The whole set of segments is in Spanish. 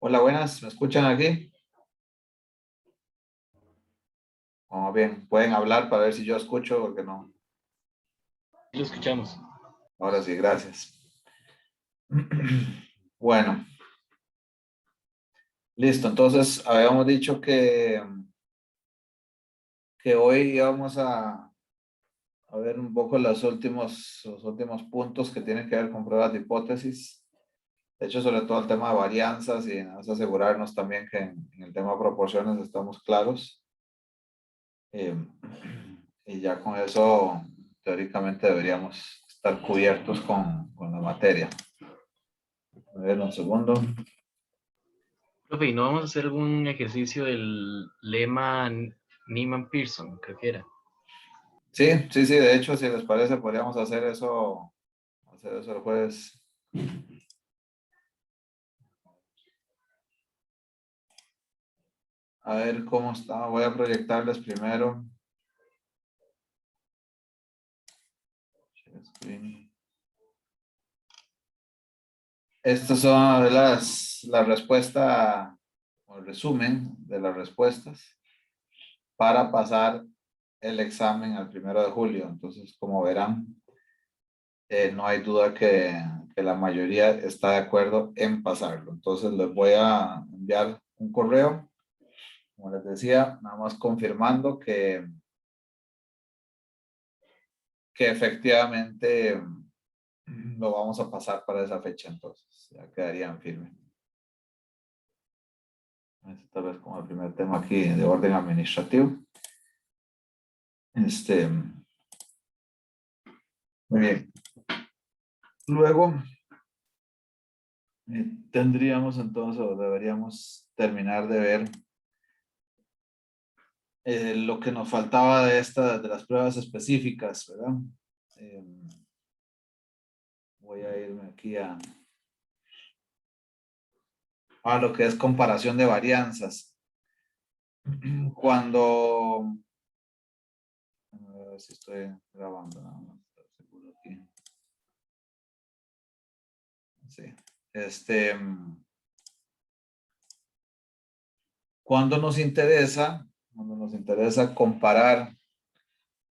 Hola, buenas, ¿me escuchan aquí? Oh, bien, pueden hablar para ver si yo escucho, porque no. Lo escuchamos. Ahora sí, gracias. Bueno, listo. Entonces, habíamos dicho que hoy íbamos a ver un poco los últimos puntos que tienen que ver con pruebas de hipótesis. De hecho, sobre todo el tema de varianzas y vamos a asegurarnos también que en el tema de proporciones estamos claros. Eh, y ya con eso, teóricamente, deberíamos estar cubiertos con la materia. A ver, un segundo. Profe, ¿y no vamos a hacer algún ejercicio del lema Nieman-Pearson? Creo que era. Sí, sí, sí, de hecho, si les parece, podríamos hacer eso el jueves. A ver cómo está. Voy a proyectarles primero. Estas son la respuesta, o el resumen de las respuestas para pasar el examen al 1 de julio. Entonces, como verán, no hay duda que la mayoría está de acuerdo en pasarlo. Entonces, les voy a enviar un correo, como les decía, nada más confirmando que efectivamente lo vamos a pasar para esa fecha. Entonces, ya quedarían firmes. Tal vez como el primer tema aquí de orden administrativo. Muy bien. Luego tendríamos entonces, o deberíamos terminar de ver lo que nos faltaba de las pruebas específicas, ¿verdad? Voy a irme aquí a lo que es comparación de varianzas. Cuando, a ver si estoy grabando, nada más, estar seguro aquí. Sí. Cuando nos interesa comparar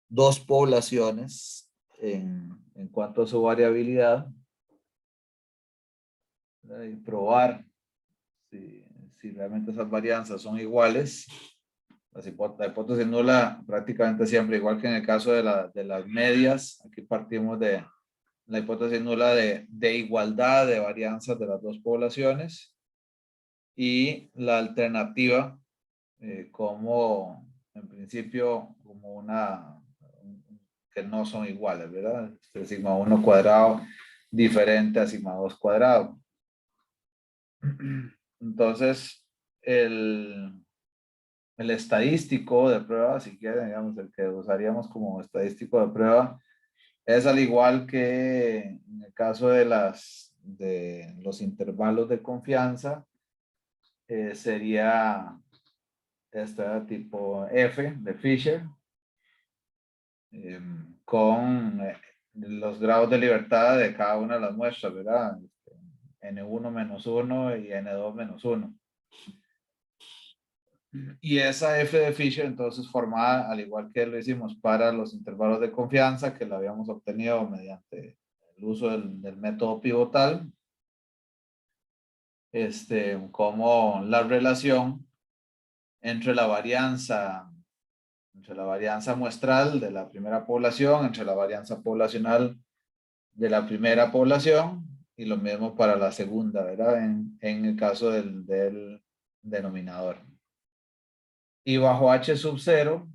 dos poblaciones en cuanto a su variabilidad, ¿verdad? Y probar si realmente esas varianzas son iguales. La hipótesis nula prácticamente siempre, igual que en el caso de las medias, aquí partimos de la hipótesis nula de igualdad de varianzas de las dos poblaciones, y la alternativa como en principio como que no son iguales, ¿verdad? Este sigma 1 cuadrado diferente a sigma 2 cuadrado. Entonces, el estadístico de prueba, si quieren, digamos, el que usaríamos como estadístico de prueba, es al igual que en el caso de los intervalos de confianza, sería tipo F de Fisher, con los grados de libertad de cada una de las muestras, ¿verdad? N1 menos 1 y N2 menos 1. Y esa F de Fisher, entonces, formada, al igual que lo hicimos para los intervalos de confianza, que la habíamos obtenido mediante el uso del método pivotal, como la relación entre la varianza muestral de la primera población, entre la varianza poblacional de la primera población, y lo mismo para la segunda, ¿verdad? En el caso del denominador. Y bajo H sub 0,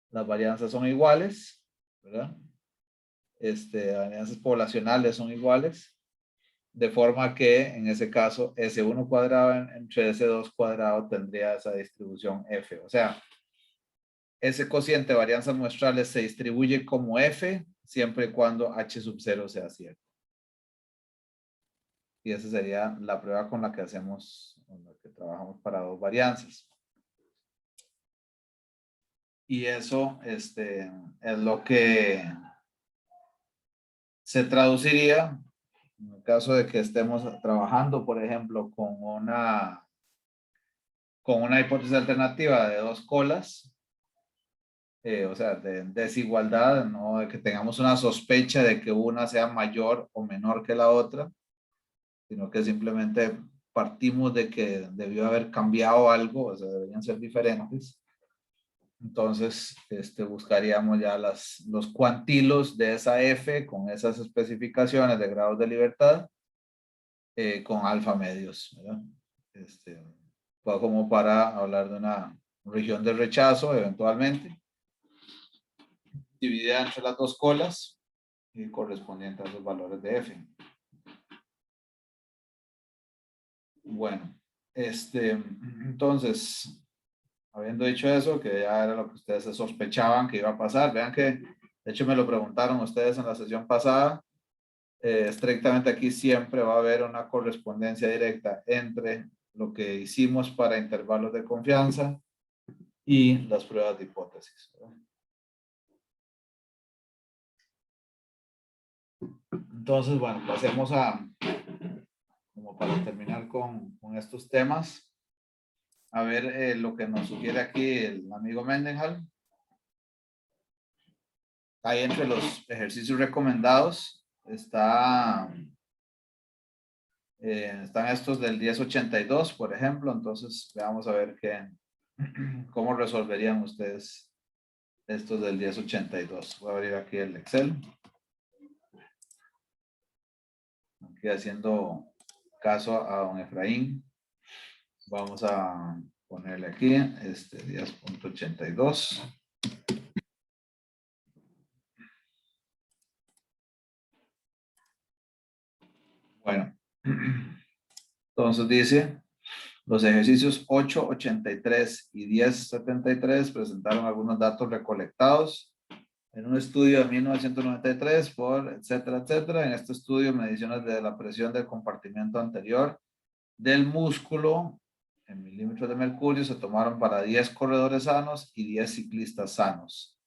las varianzas son iguales, ¿verdad? Las varianzas poblacionales son iguales, de forma que en ese caso S1 cuadrado entre S2 cuadrado tendría esa distribución F. O sea, ese cociente de varianzas muestrales se distribuye como F siempre y cuando H sub 0 sea cierto. Y esa sería la prueba con la que trabajamos para dos varianzas. Y eso es lo que se traduciría, en el caso de que estemos trabajando, por ejemplo, con una hipótesis alternativa de 2 colas, o sea, de desigualdad, no de que tengamos una sospecha de que una sea mayor o menor que la otra, sino que simplemente partimos de que debió haber cambiado algo, o sea, deberían ser diferentes. Entonces, buscaríamos ya los cuantilos de esa F con esas especificaciones de grados de libertad con alfa medios, ¿verdad? Como para hablar de una región de rechazo eventualmente, dividida entre las 2 colas y correspondiente a los valores de F. Bueno, entonces, habiendo dicho eso, que ya era lo que ustedes sospechaban que iba a pasar, vean que, de hecho me lo preguntaron ustedes en la sesión pasada, estrictamente aquí siempre va a haber una correspondencia directa entre lo que hicimos para intervalos de confianza y las pruebas de hipótesis, ¿verdad? Entonces, bueno, pasemos como para terminar con estos temas, a ver lo que nos sugiere aquí el amigo Mendenhall. Ahí entre los ejercicios recomendados están estos del 1082, por ejemplo. Entonces, veamos a ver cómo resolverían ustedes estos del 1082. Voy a abrir aquí el Excel. Aquí haciendo caso a don Efraín. Vamos a ponerle aquí 10.82. Bueno, entonces dice, los ejercicios 883 y 1073 presentaron algunos datos recolectados en un estudio de 1993 por etcétera, etcétera. En este estudio, mediciones de la presión del compartimiento anterior del músculo en milímetros de mercurio se tomaron para 10 corredores sanos y 10 ciclistas sanos.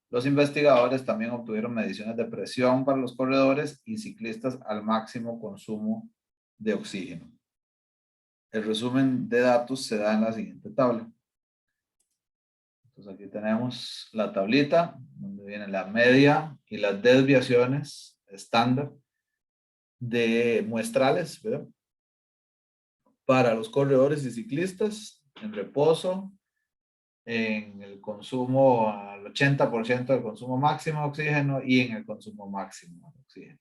Los investigadores también obtuvieron mediciones de presión para los corredores y ciclistas al máximo consumo de oxígeno. El resumen de datos se da en la siguiente tabla. Entonces aquí tenemos la tablita donde viene la media y las desviaciones estándar de muestrales, ¿verdad? Para los corredores y ciclistas en reposo, en el consumo al 80% del consumo máximo de oxígeno y en el consumo máximo de oxígeno.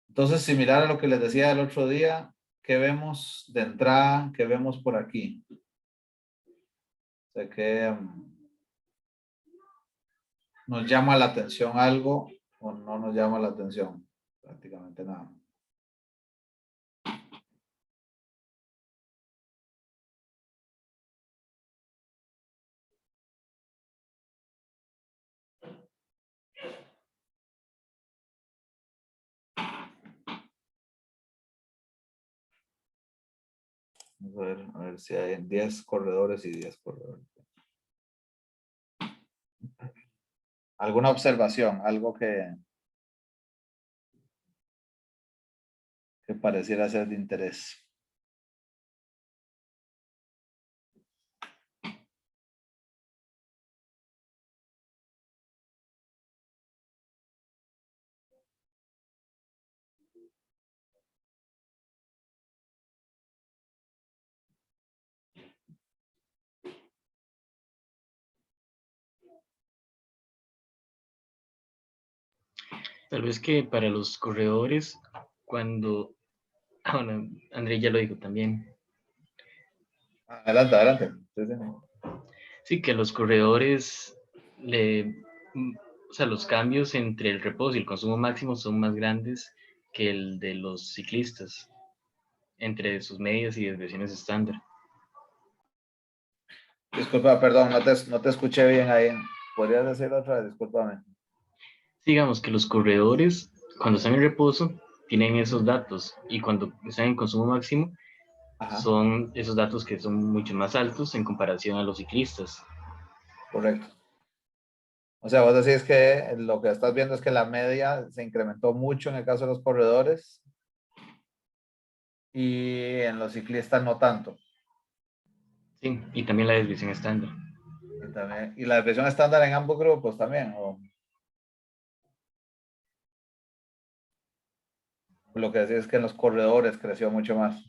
Entonces, similar a lo que les decía el otro día, ¿qué vemos de entrada? ¿Qué vemos por aquí? O sea que nos llama la atención algo o no nos llama la atención, prácticamente nada. Vamos a ver si hay 10 corredores y 10 corredores. ¿Alguna observación? Algo que pareciera ser de interés. Tal vez que para los corredores, cuando, bueno, André ya lo dijo también, Adelante, adelante. Sí, sí. sí, que los corredores, o sea, los cambios entre el reposo y el consumo máximo son más grandes que el de los ciclistas, entre sus medias y desviaciones estándar. Disculpa, perdón, no te escuché bien ahí. ¿Podrías decirlo otra vez? Discúlpame. Digamos que los corredores, cuando están en reposo, tienen esos datos y cuando están en consumo máximo, Ajá, son esos datos que son mucho más altos en comparación a los ciclistas. correcto. O sea, vos decís que lo que estás viendo es que la media se incrementó mucho en el caso de los corredores y en los ciclistas no tanto. Sí, y también la desviación estándar. Y la desviación estándar en ambos grupos también. O lo que decís es que en los corredores creció mucho más.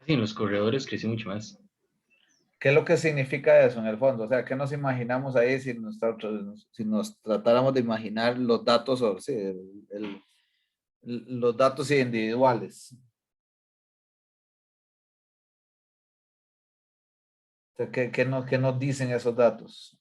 Sí, en los corredores creció mucho más. ¿Qué es lo que significa eso en el fondo? O sea, ¿qué nos imaginamos ahí si nos tratáramos de imaginar los datos o sí, los datos individuales? O sea, qué nos dicen esos datos?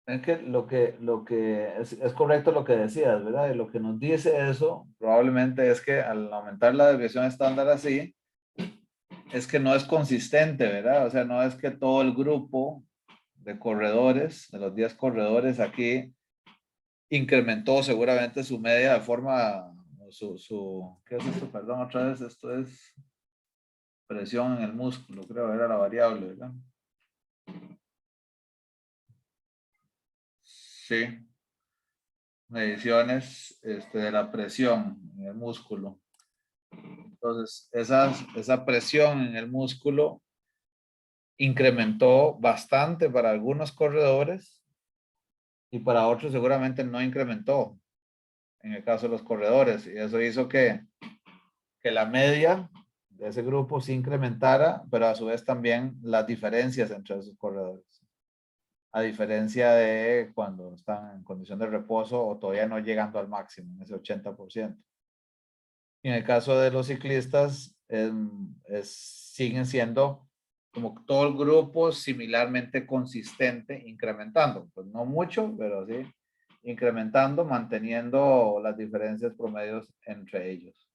Es que es correcto lo que decías, ¿verdad? Y lo que nos dice eso probablemente es que al aumentar la desviación estándar así, es que no es consistente, ¿verdad? O sea, no es que todo el grupo de corredores, de los 10 corredores aquí, incrementó seguramente su media de forma, ¿qué es esto? Perdón, otra vez, esto es presión en el músculo, creo, era la variable, ¿verdad? Sí, mediciones de la presión en el músculo. Entonces, esa presión en el músculo incrementó bastante para algunos corredores y para otros seguramente no incrementó en el caso de los corredores. Y eso hizo que la media de ese grupo se incrementara, pero a su vez también las diferencias entre esos corredores. A diferencia de cuando están en condición de reposo o todavía no llegando al máximo, en ese 80%. Y en el caso de los ciclistas, siguen siendo como todo el grupo similarmente consistente, incrementando, pues no mucho, pero sí, incrementando, manteniendo las diferencias promedios entre ellos.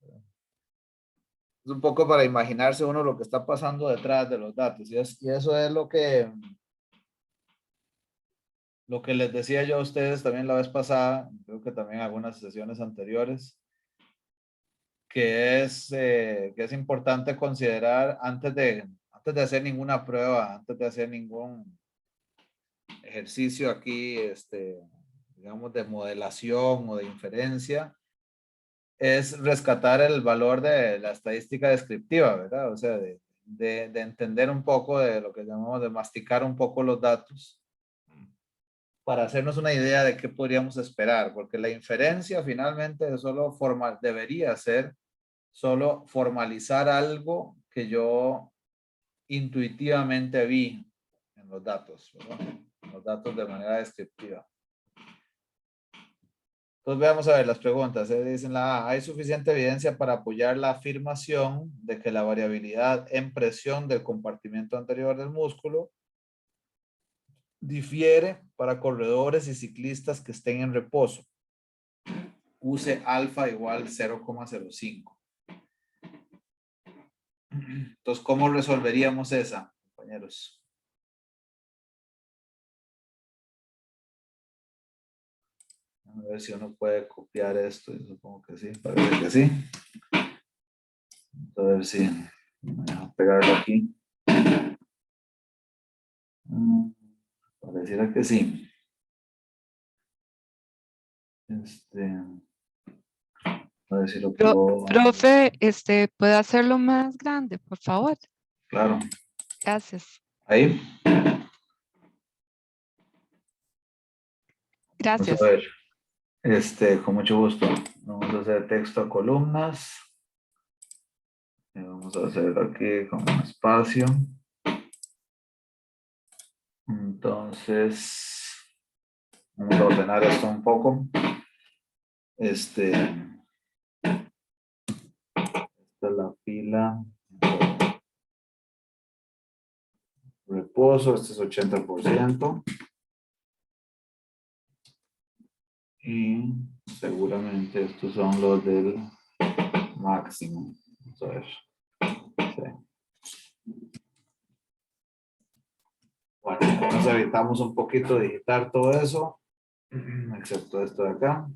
Es un poco para imaginarse uno lo que está pasando detrás de los datos. Y eso es lo que les decía yo a ustedes también la vez pasada, creo que también algunas sesiones anteriores, que es importante considerar antes de hacer ninguna prueba, antes de hacer ningún ejercicio aquí, digamos, de modelación o de inferencia, es rescatar el valor de la estadística descriptiva, ¿verdad? O sea, de entender un poco de lo que llamamos de masticar un poco los datos para hacernos una idea de qué podríamos esperar, porque la inferencia finalmente es solo debería ser solo formalizar algo que yo intuitivamente vi en los datos, ¿verdad? En los datos de manera descriptiva. Entonces veamos a ver las preguntas. Dicen la A, ¿hay suficiente evidencia para apoyar la afirmación de que la variabilidad en presión del compartimiento anterior del músculo difiere para corredores y ciclistas que estén en reposo? Use alfa igual 0,05. Entonces, ¿cómo resolveríamos esa, compañeros? A ver si uno puede copiar esto. Yo supongo que sí, parece que sí. A ver si voy a pegarlo aquí. Pareciera que sí. A ver si lo puedo. Profe, ¿puede hacerlo más grande, por favor? Claro. Gracias. Ahí. Vamos a Gracias. ver. Con mucho gusto. Vamos a hacer texto a columnas. Y vamos a hacer aquí con un espacio. Entonces, vamos a ordenar esto un poco. Esta es la fila. Reposo, este es 80%. Y seguramente estos son los del máximo. Vamos a ver. Sí. nos evitamos un poquito digitar todo eso, excepto esto de acá.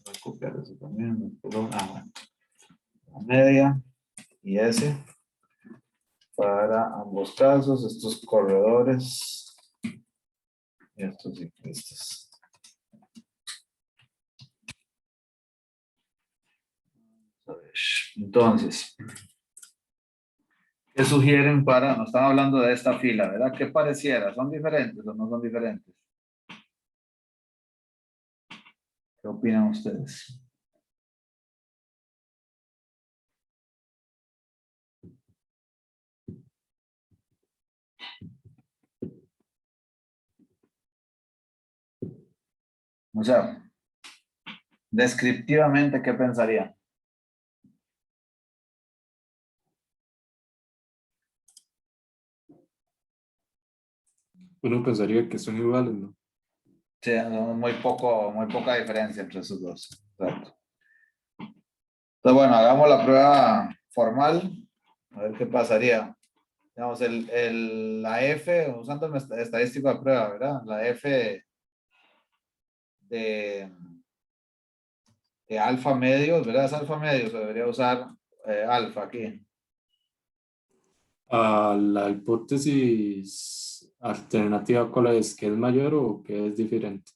Voy a copiar eso también. Bueno, la media y ese. Para ambos casos, estos corredores y estos ciclistas. A ver, entonces, ¿qué sugieren para, nos están hablando de esta fila, ¿verdad? ¿Qué pareciera? ¿Son diferentes o no son diferentes? ¿Qué opinan ustedes? O sea, descriptivamente, ¿qué pensarían? Uno pensaría que son iguales, ¿no? Sí, muy poca diferencia entre esos dos. Exacto. Entonces, bueno, hagamos la prueba formal. A ver qué pasaría. Digamos, la F, usando el estadístico de prueba, ¿verdad? La F de, de alfa medios, ¿verdad? Es alfa medios, o debería usar alfa aquí. La hipótesis alternativa, ¿cuál es? ¿Que es mayor o que es diferente?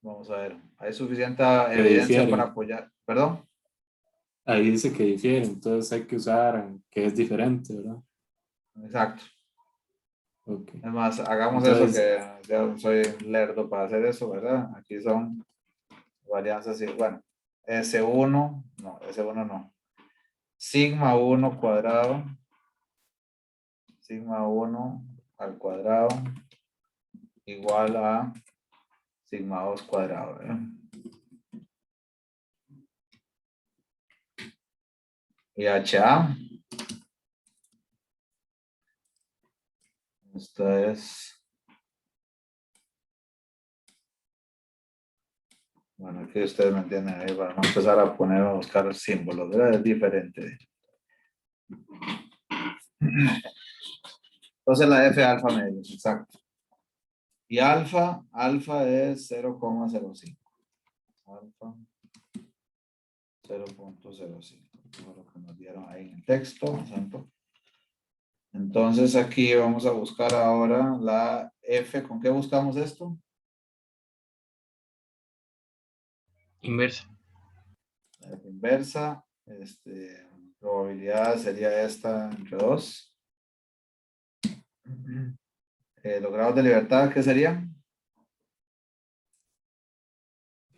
Vamos a ver. Hay suficiente Que evidencia para difieren. apoyar. ¿Perdón? Ahí dice que difieren, entonces hay que usar que es diferente, ¿verdad? Exacto. Ok. Es más, hagamos eso Entonces, que ya soy lerdo para hacer eso, ¿verdad? Aquí son varianzas, bueno, S1, no, S1 no. Sigma 1 cuadrado, sigma 1 al cuadrado, igual a sigma 2 cuadrado, ¿verdad? Y HA, esta es, bueno, aquí ustedes me entienden ahí para no empezar a poner, a buscar símbolos, ¿verdad? Es diferente. Entonces la F alfa medios, exacto. Y alfa es 0,05. Alfa 0,05. Eso es lo que nos dieron ahí en el texto. ¿Cierto? Entonces aquí vamos a buscar ahora la F. ¿Con qué buscamos esto? Inversa. La F inversa. Probabilidad sería esta entre 2. Los grados de libertad, ¿qué serían?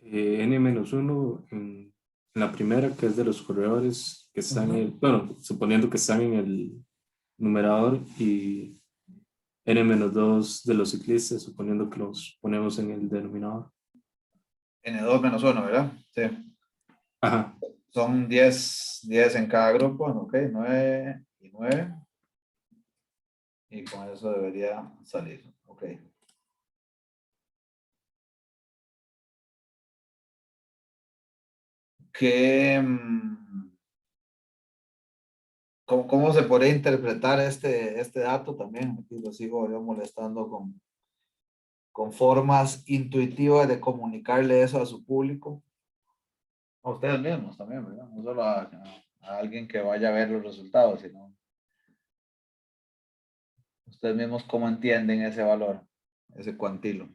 n-1 en la primera, que es de los corredores que están en el, bueno, suponiendo que están en el numerador, y n-2 de los ciclistas, suponiendo que los ponemos en el denominador. N2 menos 1, ¿verdad? Sí. Ajá. Son 10 en cada grupo, ok, 9 y 9. Y con eso debería salir, ok. ¿Qué, cómo se podría interpretar este dato también? Aquí lo sigo yo molestando con formas intuitivas de comunicarle eso a su público. A ustedes mismos también, ¿verdad? No solo a alguien que vaya a ver los resultados, sino ustedes mismos cómo entienden ese valor, ese cuantilo.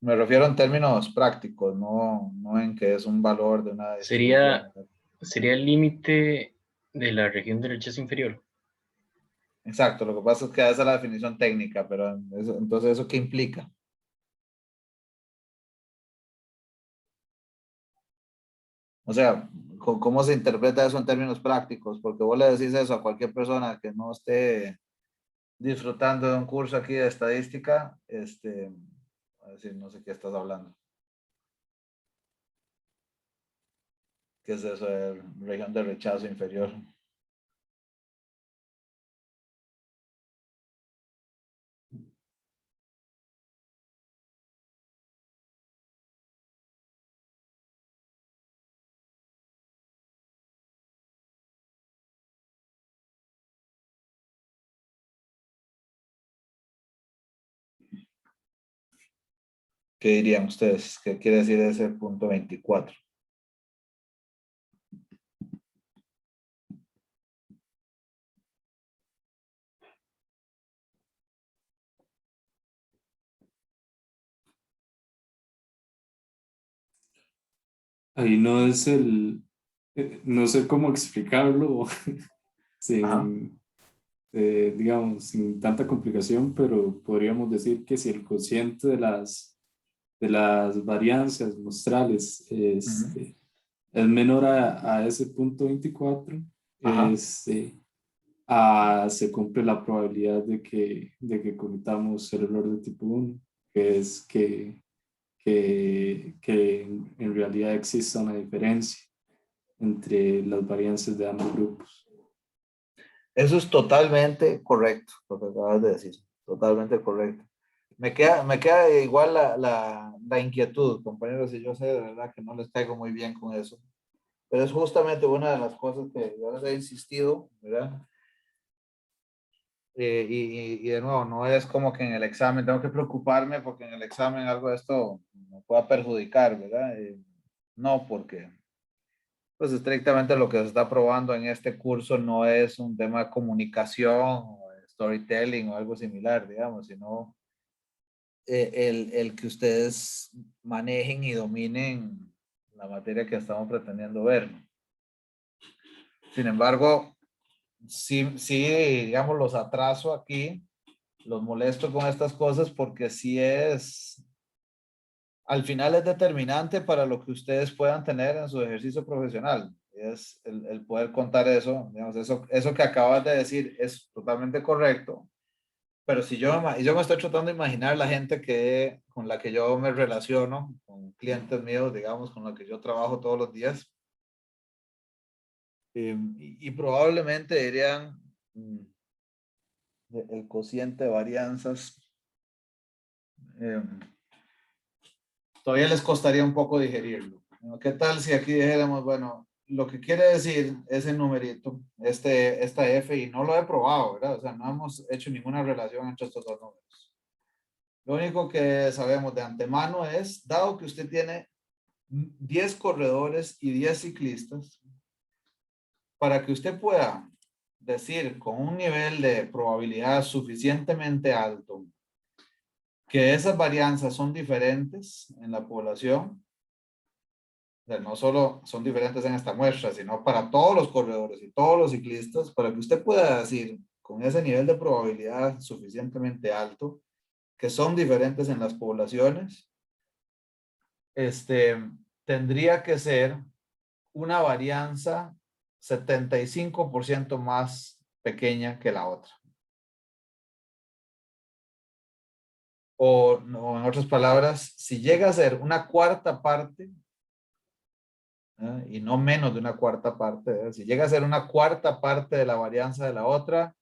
Me refiero en términos prácticos, no en que es un valor de una distribución. Sería el límite de la región de rechazo inferior. Exacto, lo que pasa es que esa es la definición técnica, pero entonces ¿eso qué implica? O sea, ¿cómo se interpreta eso en términos prácticos? Porque vos le decís eso a cualquier persona que no esté disfrutando de un curso aquí de estadística, a decir, no sé qué estás hablando. ¿Qué es eso de región de rechazo inferior? ¿Qué dirían ustedes? ¿Qué quiere decir ese punto 24? Ahí no es no sé cómo explicarlo Ajá. sin, digamos, sin tanta complicación, pero podríamos decir que si el cociente de las varianzas muestrales Ujú. es menor a ese punto 24, Ajá. se cumple la probabilidad de que cometamos el error de tipo 1, que es que en realidad exista una diferencia entre las varianzas de ambos grupos. Eso es totalmente correcto, lo que acabas de decir. Totalmente correcto. Me queda igual la inquietud, compañeros, y yo sé de verdad que no les caigo muy bien con eso. Pero es justamente una de las cosas que yo les he insistido, ¿verdad? Y de nuevo, no es como que en el examen tengo que preocuparme porque en el examen algo de esto me pueda perjudicar, ¿verdad? No, porque pues estrictamente lo que se está probando en este curso no es un tema de comunicación o de storytelling o algo similar, digamos, sino el que ustedes manejen y dominen la materia que estamos pretendiendo ver. Sin embargo, sí, digamos, los atraso aquí, los molesto con estas cosas porque sí al final es determinante para lo que ustedes puedan tener en su ejercicio profesional. Es el poder contar eso, digamos, eso que acabas de decir es totalmente correcto, pero si yo me estoy tratando de imaginar la gente con la que yo me relaciono, con clientes míos, digamos, con los que yo trabajo todos los días, y probablemente dirían, el cociente de varianzas, eh, todavía les costaría un poco digerirlo. ¿Qué tal si aquí dijéramos, bueno, lo que quiere decir ese numerito, esta F, y no lo he probado, ¿verdad? O sea, no hemos hecho ninguna relación entre estos dos números. Lo único que sabemos de antemano es, dado que usted tiene 10 corredores y 10 ciclistas, para que usted pueda decir con un nivel de probabilidad suficientemente alto que esas varianzas son diferentes en la población, o sea, no solo son diferentes en esta muestra, sino para todos los corredores y todos los ciclistas, para que usted pueda decir con ese nivel de probabilidad suficientemente alto que son diferentes en las poblaciones, tendría que ser una varianza 75% más pequeña que la otra. O en otras palabras, si llega a ser una cuarta parte, y no menos de una cuarta parte, si llega a ser una cuarta parte de la varianza de la otra,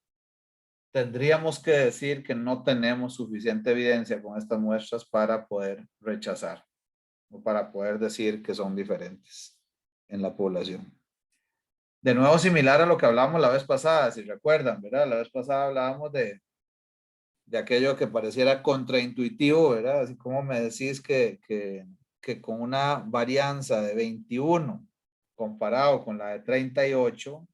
tendríamos que decir que no tenemos suficiente evidencia con estas muestras para poder rechazar o para poder decir que son diferentes en la población. De nuevo, similar a lo que hablamos la vez pasada, si recuerdan, ¿verdad? La vez pasada hablábamos de aquello que pareciera contraintuitivo, ¿verdad? Así como me decís que con una varianza de 21 comparado con la de 38,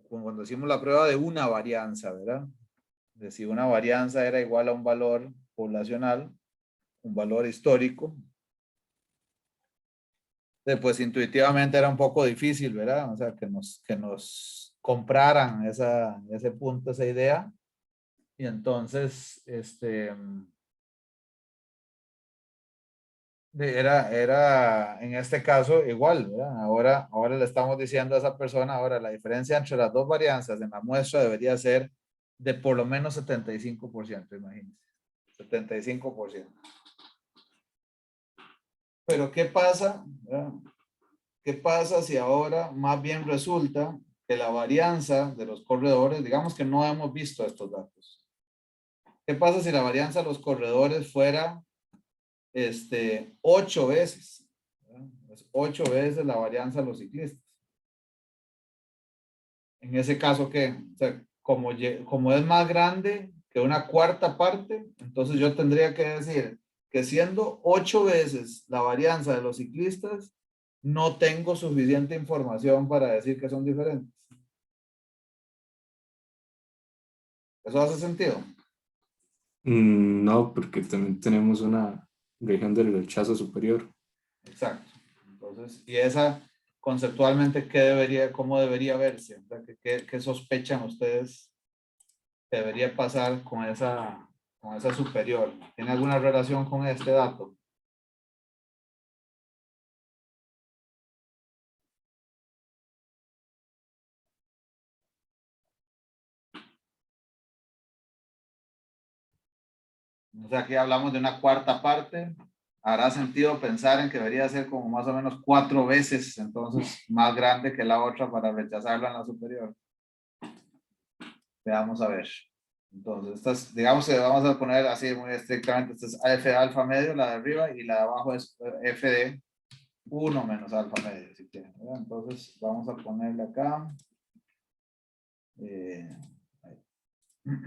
cuando hicimos la prueba de una varianza, ¿verdad? De si una varianza era igual a un valor poblacional, un valor histórico, pues intuitivamente era un poco difícil, ¿verdad? O sea, que nos compraran ese punto, esa idea. Y entonces, era en este caso igual, ¿verdad? Ahora le estamos diciendo a esa persona, ahora la diferencia entre las dos varianzas en la muestra debería ser de por lo menos 75%, imagínense. 75%. Pero ¿qué pasa? ¿Verdad? ¿Qué pasa si ahora más bien resulta que la varianza de los corredores, digamos que no hemos visto estos datos? ¿Qué pasa si la varianza de los corredores fuera 8 veces? Es 8 veces la varianza de los ciclistas. En ese caso, ¿qué? O sea, como es más grande que una cuarta parte, entonces yo tendría que decir que siendo 8 veces la varianza de los ciclistas, no tengo suficiente información para decir que son diferentes. ¿Eso hace sentido? No, porque también tenemos una región del rechazo superior. Exacto. Entonces, y esa conceptualmente, ¿cómo debería verse? O sea, ¿qué sospechan ustedes que debería pasar con esa superior? ¿Tiene alguna relación con este dato? O sea, aquí hablamos de una cuarta parte. Hará sentido pensar en que debería ser como más o menos 4 veces, entonces, más grande que la otra para rechazarla en la superior. Veamos a ver. Entonces, digamos que vamos a poner así muy estrictamente, esta es f de alfa medio, la de arriba, y la de abajo es f de 1 menos alfa medio, si quieren, ¿verdad? Entonces, vamos a ponerle acá. Vamos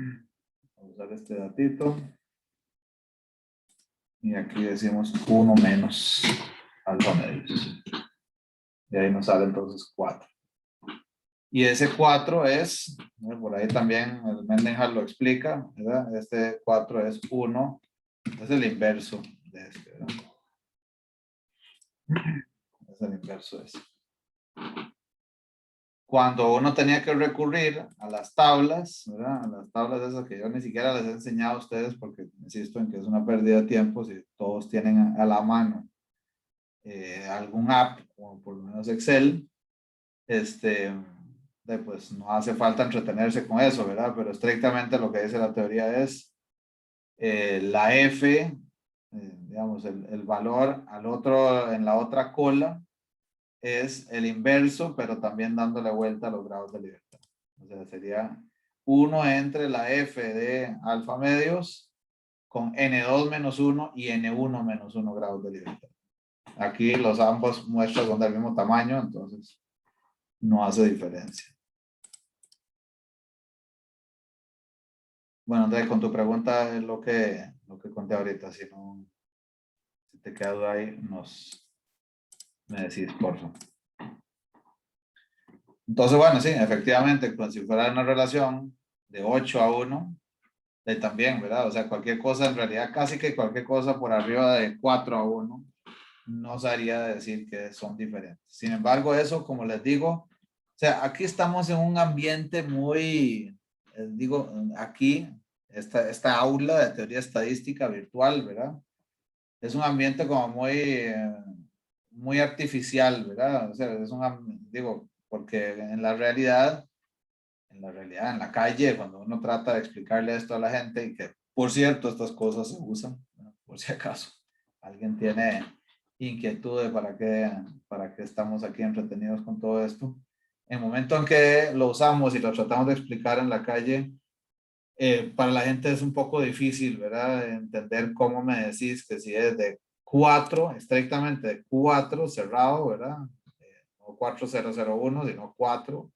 a usar este datito. Y aquí decimos 1 menos alfa medio. Y ahí nos sale entonces 4. Y ese 4 es, por ahí también el Mendenhall lo explica, ¿verdad? Este 4 es 1, es el inverso de este, ¿verdad? Es el inverso de este. Cuando uno tenía que recurrir a las tablas, ¿verdad? A las tablas esas que yo ni siquiera les he enseñado a ustedes porque insisto en que es una pérdida de tiempo si todos tienen a la mano algún app, como por lo menos Excel, pues no hace falta entretenerse con eso, ¿verdad? Pero estrictamente lo que dice la teoría es la F, digamos, el valor al otro, en la otra cola, es el inverso, pero también dándole vuelta a los grados de libertad. O sea, sería 1 entre la F de alfa medios con N2 menos 1 y N1 menos 1 grados de libertad. Aquí los ambos muestras son del mismo tamaño, entonces no hace diferencia. Bueno, Andrés, con tu pregunta es lo que conté ahorita. Si te queda duda ahí, me decís, por favor. Entonces, bueno, sí, efectivamente, pues, si fuera una relación de 8 a 1, también, ¿verdad? O sea, cualquier cosa, en realidad casi que cualquier cosa por arriba de 4 a 1, nos haría decir que son diferentes. Sin embargo, eso, como les digo, o sea, aquí estamos en un ambiente muy, digo, aquí, esta aula de teoría estadística virtual, ¿verdad? Es un ambiente como muy artificial, ¿verdad? O sea, digo, porque en la realidad, en la calle, cuando uno trata de explicarle esto a la gente, y que, por cierto, estas cosas se usan, ¿no? Por si acaso alguien tiene inquietudes para qué estamos aquí entretenidos con todo esto. En el momento en que lo usamos y lo tratamos de explicar en la calle, para la gente es un poco difícil, ¿verdad? Entender cómo me decís que si es de 4, estrictamente de 4 cerrado, ¿verdad? No 4001, sino 4.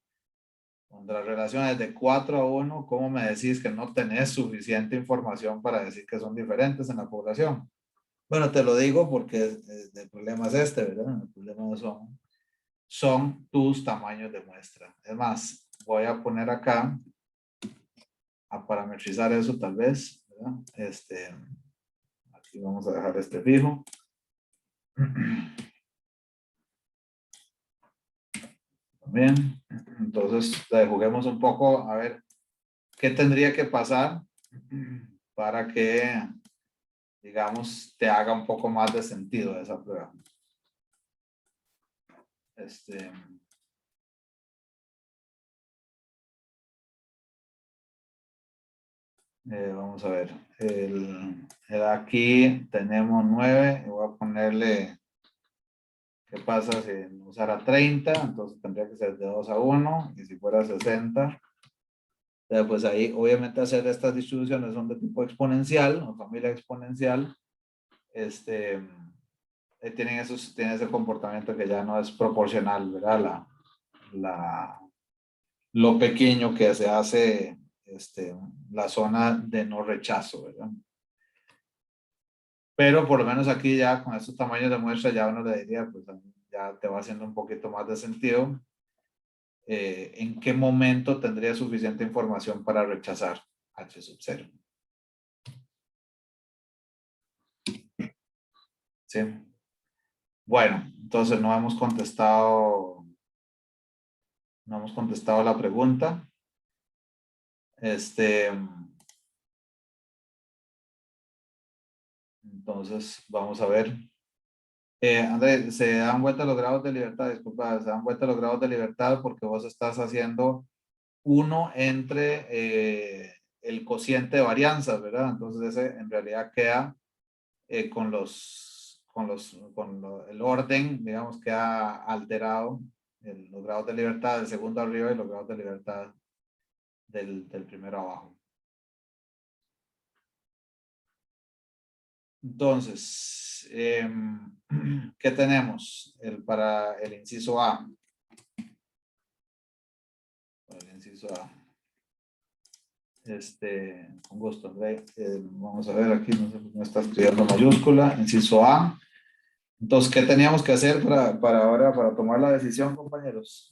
Donde la relación es de 4 a 1, ¿cómo me decís que no tenés suficiente información para decir que son diferentes en la población? Bueno, te lo digo porque el problema es este, ¿verdad? El problema son tus tamaños de muestra. Es más, voy a poner acá a parametrizar eso tal vez, ¿verdad? Aquí vamos a dejar este fijo. También. Entonces, juguemos un poco a ver qué tendría que pasar para que, digamos, te haga un poco más de sentido esa prueba. Vamos a ver. Aquí tenemos 9. Y voy a ponerle, ¿qué pasa si usara 30? Entonces tendría que ser de 2 a 1. Y si fuera 60, pues ahí obviamente hacer estas distribuciones son de tipo exponencial o familia exponencial. Tienen ese comportamiento que ya no es proporcional, ¿verdad? Lo pequeño que se hace la zona de no rechazo, ¿verdad? Pero por lo menos aquí ya con estos tamaños de muestra ya uno le diría, pues ya te va haciendo un poquito más de sentido. ¿En qué momento tendría suficiente información para rechazar H sub 0? ¿Sí? Bueno, entonces no hemos contestado la pregunta. Entonces, vamos a ver. André, se dan vuelta los grados de libertad, disculpa, se dan vuelta los grados de libertad porque vos estás haciendo 1 entre el cociente de varianzas, ¿verdad? Entonces ese en realidad queda con el orden, digamos, queda alterado los grados de libertad del segundo arriba y los grados de libertad del primero abajo. Entonces, ¿qué tenemos? Para el inciso A. Para el inciso A. Con gusto, André. Vamos a ver aquí, no sé por qué me está escribiendo mayúscula. Inciso A. Entonces, ¿qué teníamos que hacer para ahora, para tomar la decisión, compañeros?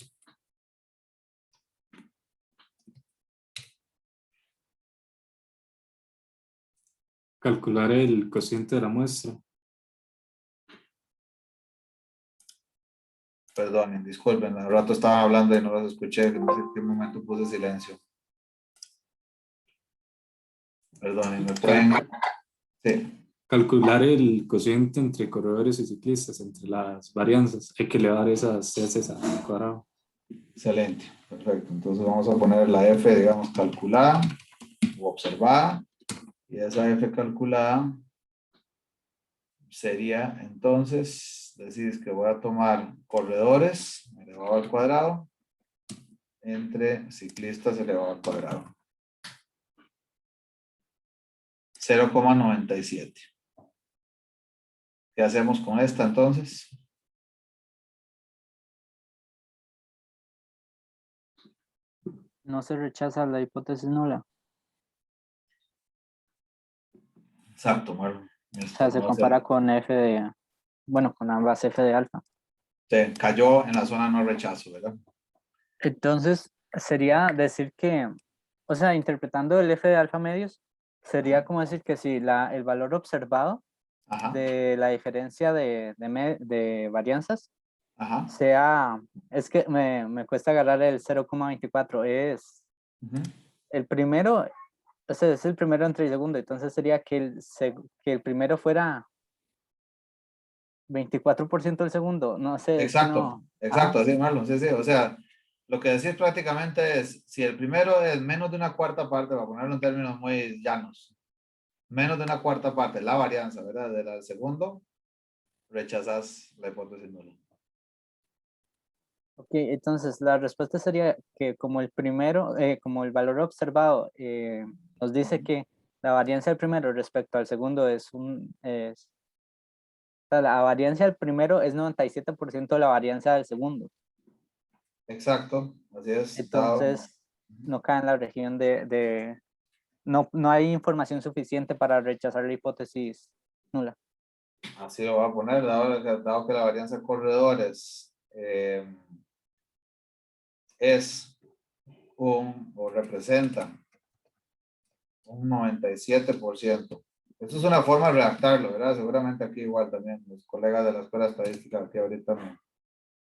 Calcular el cociente de la muestra. Perdonen, disculpen, al rato estaban hablando y no los escuché, no sé en qué momento puse silencio. Perdonen, me pueden... Sí. Calcular el cociente entre corredores y ciclistas, entre las varianzas. Hay que elevar esas heces al cuadrado. Excelente, perfecto. Entonces vamos a poner la F, digamos, calculada o observada. Y esa F calculada sería, entonces, decís que voy a tomar corredores elevado al cuadrado entre ciclistas elevado al cuadrado. 0,97. ¿Qué hacemos con esta entonces? No se rechaza la hipótesis nula. Exacto, Marlon. O sea, se compara con F de, bueno, con ambas F de alfa. Se cayó en la zona no rechazo, ¿verdad? Entonces, sería decir que, o sea, interpretando el F de alfa medios, sería como decir que si el valor observado Ajá, de la diferencia de varianzas ajá. sea, es que me cuesta agarrar el 0,24, es Ujú. el primero, o sea, es el primero entre el segundo, entonces sería que el primero fuera 24% del segundo, no sé, es que Exacto, no. exacto, Ajá. así, Marlon, sí, sí, o sea, lo que decís prácticamente es, si el primero es menos de una cuarta parte, para ponerlo en términos muy llanos, menos de una cuarta parte, la varianza, ¿verdad? Del segundo, rechazas la hipótesis nula. Ok, entonces la respuesta sería que como el primero, como el valor observado nos dice que la varianza del primero respecto al segundo o sea, la varianza del primero es 97% de la varianza del segundo. Exacto, así es. Entonces no cae en la región no hay información suficiente para rechazar la hipótesis nula. Así lo voy a poner, dado que la varianza de corredores es o representa un 97%. Esto es una forma de redactarlo, ¿verdad? Seguramente aquí igual también los colegas de la escuela estadística aquí ahorita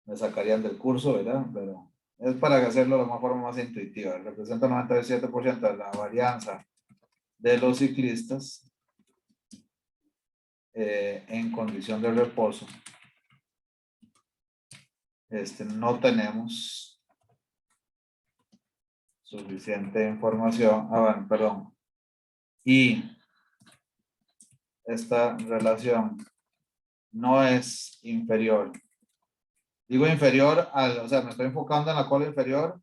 me sacarían del curso, ¿verdad? Pero es para hacerlo de una forma más intuitiva. Representa 97% de la varianza de los ciclistas en condición de reposo. No tenemos suficiente información. Bueno, perdón. Y esta relación no es inferior. Digo inferior o sea, me estoy enfocando en la cola inferior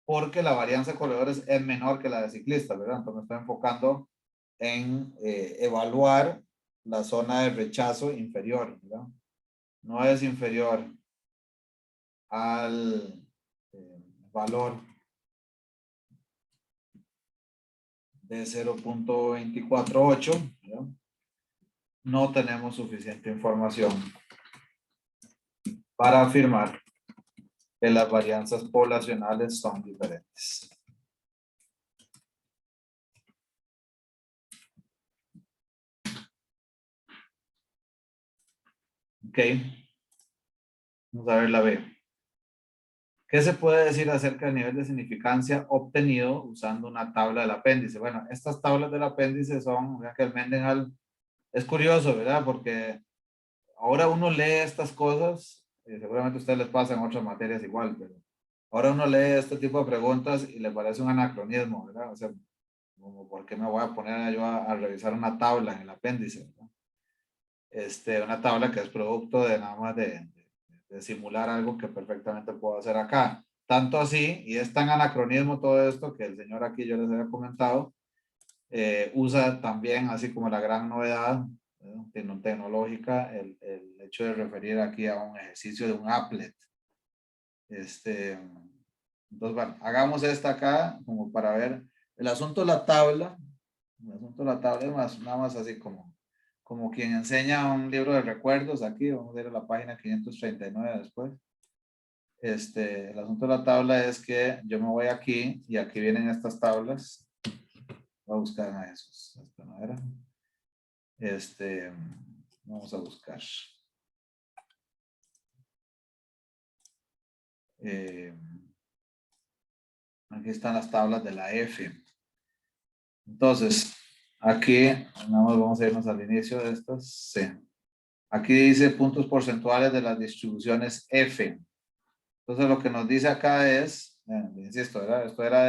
porque la varianza de corredores es menor que la de ciclistas, ¿verdad? Entonces me estoy enfocando en evaluar la zona de rechazo inferior, ¿verdad? No es inferior al valor de 0.248, ¿verdad? no tenemos suficiente información para afirmar que las varianzas poblacionales son diferentes. Ok. Vamos a ver la B. ¿Qué se puede decir acerca del nivel de significancia obtenido usando una tabla del apéndice? Bueno, estas tablas del apéndice son, vean que el Mendenhall es curioso, ¿verdad? Porque ahora uno lee estas cosas, seguramente a ustedes les pasa en otras materias igual, pero ahora uno lee este tipo de preguntas y le parece un anacronismo, ¿verdad? O sea, como, ¿por qué me voy a poner yo a revisar una tabla en el apéndice, ¿verdad? Una tabla que es producto de nada más de simular algo que perfectamente puedo hacer acá. Tanto así, y es tan anacronismo todo esto que el señor aquí yo les había comentado, usa también, así como la gran novedad tecnológica, el hecho de referir aquí a un ejercicio de un applet. Entonces, bueno, hagamos esta acá como para ver el asunto de la tabla. El asunto de la tabla es más, nada más así como quien enseña un libro de recuerdos aquí. Vamos a ir a la página 539 después. El asunto de la tabla es que yo me voy aquí y aquí vienen estas tablas. Voy a buscar a esos. Esta no era. Vamos a buscar. Aquí están las tablas de la F. Entonces, aquí, nada más vamos a irnos al inicio de estas. Sí. Aquí dice puntos porcentuales de las distribuciones F. Entonces, lo que nos dice acá es, insisto, ¿verdad? Esto era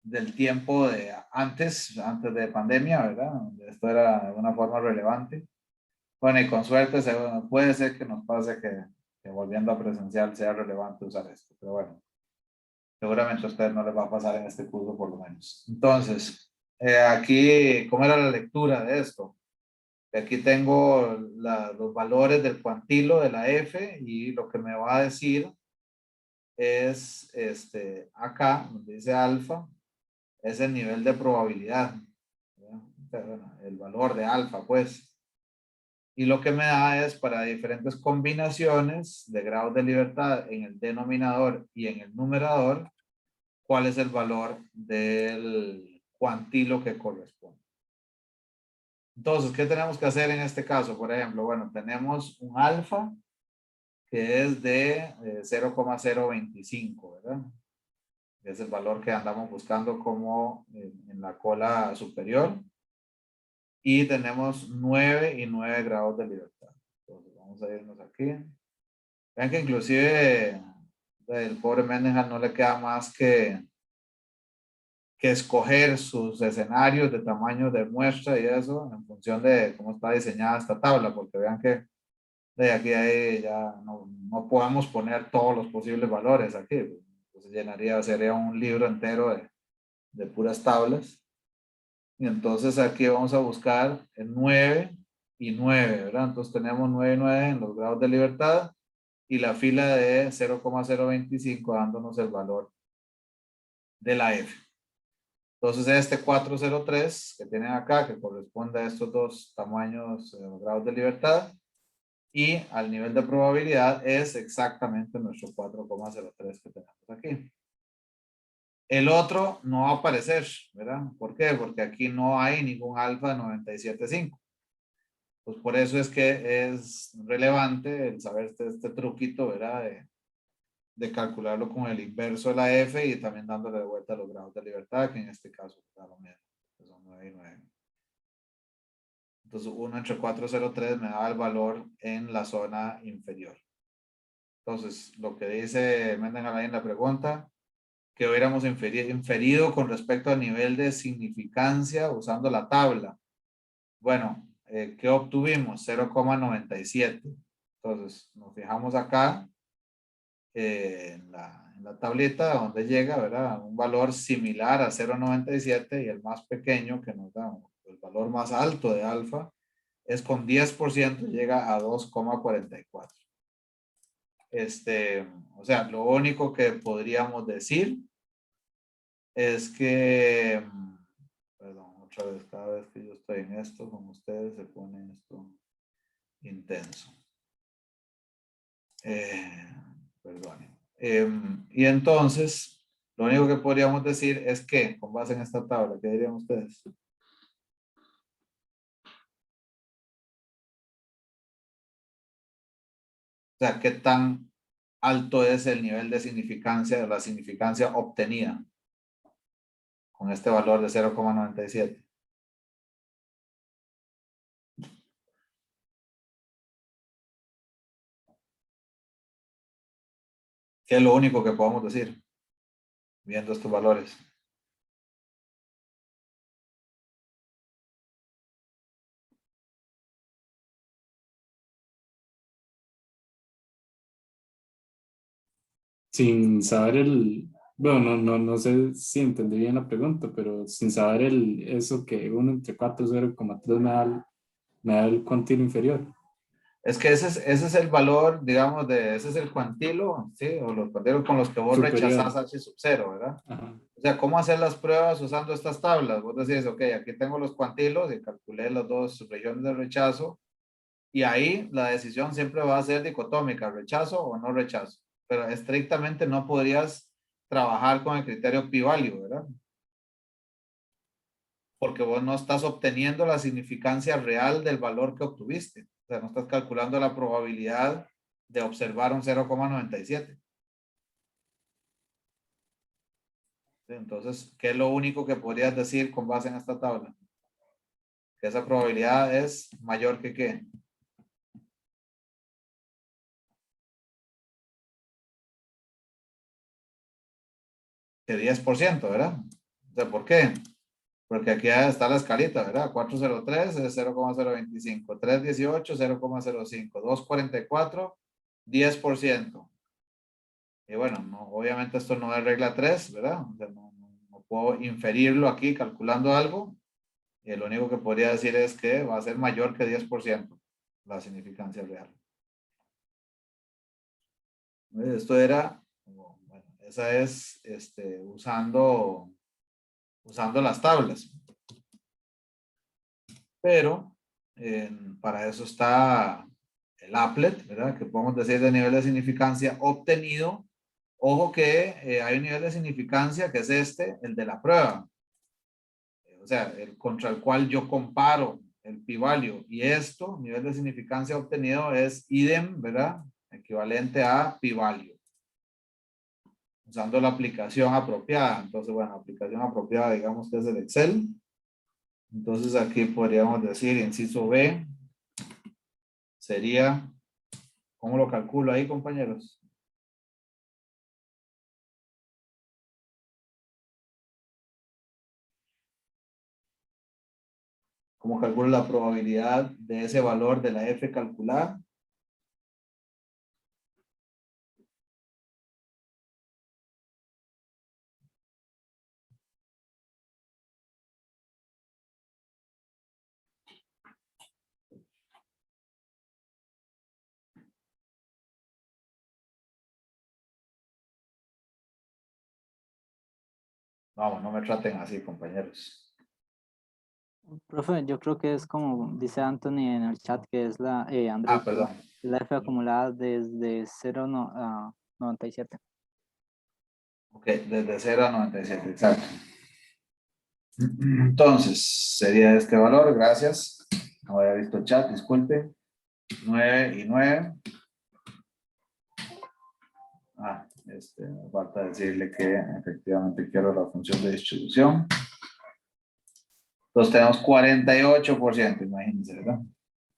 del tiempo de antes de pandemia, ¿verdad? Esto era de una forma relevante. Bueno, y con suerte puede ser que nos pase que volviendo a presencial sea relevante usar esto, pero bueno, seguramente a ustedes no les va a pasar en este curso por lo menos. Entonces, aquí, ¿cómo era la lectura de esto? Aquí tengo los valores del cuantilo de la F y lo que me va a decir es, acá, donde dice alfa, es el nivel de probabilidad, bueno, el valor de alfa, pues. Y lo que me da es para diferentes combinaciones de grados de libertad en el denominador y en el numerador, cuál es el valor del cuantilo que corresponde. Entonces, ¿qué tenemos que hacer en este caso? Por ejemplo, bueno, tenemos un alfa que es de 0,025, ¿verdad? Es el valor que andamos buscando como en la cola superior. Y tenemos 9 y 9 grados de libertad. Entonces, vamos a irnos aquí. Vean que inclusive el pobre Mendenhall no le queda más que escoger sus escenarios de tamaño de muestra y eso en función de cómo está diseñada esta tabla, porque vean que de aquí a ahí ya no podemos poner todos los posibles valores aquí. Entonces sería un libro entero de puras tablas. Y entonces aquí vamos a buscar el 9 y 9, ¿verdad? Entonces tenemos 9 y 9 en los grados de libertad y la fila de 0,025 dándonos el valor de la F. Entonces este 403 que tienen acá, que corresponde a estos dos tamaños, los grados de libertad, y al nivel de probabilidad es exactamente nuestro 4,03 que tenemos aquí. El otro no va a aparecer, ¿verdad? ¿Por qué? Porque aquí no hay ningún alfa 97.5. Pues por eso es que es relevante el saber este truquito, ¿verdad? De calcularlo con el inverso de la F y también dándole de vuelta a los grados de libertad, que en este caso está lo mismo, que son 9 y 9. Entonces 1 entre 403 me da el valor en la zona inferior. Entonces, lo que dice Mendenhall ahí en la pregunta, que hubiéramos inferido con respecto al nivel de significancia usando la tabla. Bueno, ¿qué obtuvimos? 0,97. Entonces, nos fijamos acá en la tablita donde llega, ¿verdad? Un valor similar a 0,97 y el más pequeño que nos da el valor más alto de alfa es con 10% llega a 2,44. O sea, lo único que podríamos decir es que, perdón, Otra vez, cada vez que yo estoy en esto con ustedes se pone esto intenso. Perdón. Y entonces, lo único que podríamos decir es que, con base en esta tabla, ¿qué dirían ustedes? O sea, ¿qué tan alto es el nivel de significancia, la significancia obtenida con este valor de 0,97? ¿Qué es lo único que podemos decir viendo estos valores? Sin saber bueno, no sé si entendí bien la pregunta, pero sin saber eso que 1 entre 4 0,3 me da el cuantilo inferior. Es que ese es el valor, digamos, ese es el cuantilo, ¿sí? O los cuantilos con los que vos Superior. rechazás H sub 0, ¿verdad? Ajá. O sea, ¿cómo hacer las pruebas usando estas tablas? Vos decís, ok, aquí tengo los cuantilos y calculé las dos regiones de rechazo y ahí la decisión siempre va a ser dicotómica, rechazo o no rechazo. Pero estrictamente no podrías trabajar con el criterio p-value, ¿verdad? Porque vos no estás obteniendo la significancia real del valor que obtuviste. O sea, no estás calculando la probabilidad de observar un 0,97. Entonces, ¿qué es lo único que podrías decir con base en esta tabla? Que esa probabilidad es mayor que ¿qué? Que 10%, ¿verdad? O sea, ¿por qué? Porque aquí está la escalita, ¿verdad? 403 es 0,025, 318, 0,05, 244, 10%. Y bueno, no, obviamente esto no es regla 3, ¿verdad? O sea, no puedo inferirlo aquí calculando algo. Y lo único que podría decir es que va a ser mayor que 10% la significancia real. Esto era, bueno, esa es usando las tablas. Pero para eso está el applet, ¿verdad? Que podemos decir de nivel de significancia obtenido. Ojo que hay un nivel de significancia que es el de la prueba. O sea, contra el cual yo comparo el p-value. Y esto, nivel de significancia obtenido, es idem, ¿verdad? Equivalente a p-value. Usando la aplicación apropiada. Entonces, bueno, aplicación apropiada, digamos que es el Excel. Entonces, aquí podríamos decir, inciso B, sería, ¿cómo lo calculo ahí, compañeros? ¿Cómo calculo la probabilidad de ese valor de la F calculada? Vamos, no me traten así, compañeros. Profe, yo creo que es como dice Anthony en el chat, que es Andrés, Perdón. la F acumulada desde 0 a 97. Ok, desde 0 a 97, exacto. Entonces, sería este valor, gracias. No había visto el chat, disculpe. 9 y 9. Me falta decirle que efectivamente quiero la función de distribución. Entonces tenemos 48%, imagínense, ¿verdad?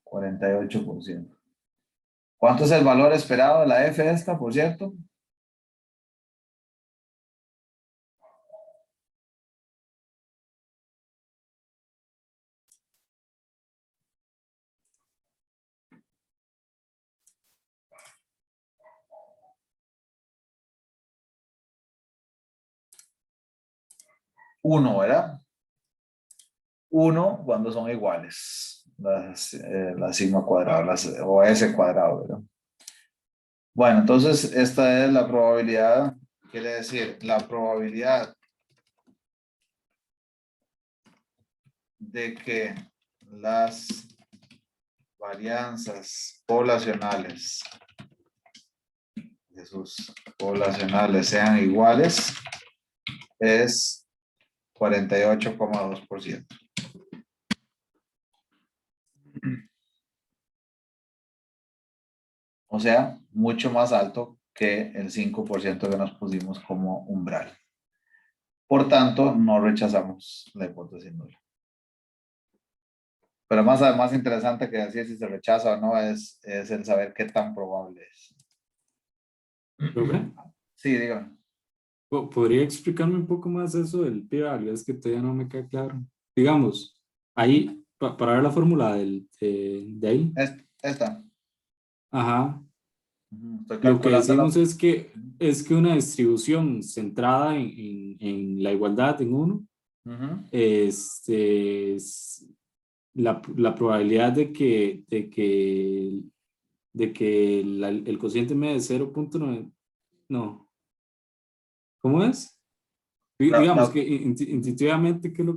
48%. ¿Cuánto es el valor esperado de la F esta, por cierto? Uno, ¿verdad? 1 cuando son iguales. La sigma cuadrada, o S cuadrado, ¿verdad? Bueno, entonces esta es la probabilidad, quiere decir la probabilidad de que las varianzas poblacionales de sus poblacionales sean iguales es 48,2%. O sea, mucho más alto que el 5% que nos pusimos como umbral. Por tanto, no rechazamos la hipótesis nula. Pero más interesante que decir si se rechaza o no es el saber qué tan probable es. ¿Profe? Sí, dígame. ¿Podría explicarme un poco más eso del p-value? Es que todavía no me queda claro. Digamos, ahí, para ver la fórmula de ahí. Esta. Ajá. Estoy Lo que calculando decimos es que una distribución centrada en la igualdad en uno, es la probabilidad de que el cociente medio es 0.9, no, ¿cómo es? Digamos que intuitivamente, ¿qué es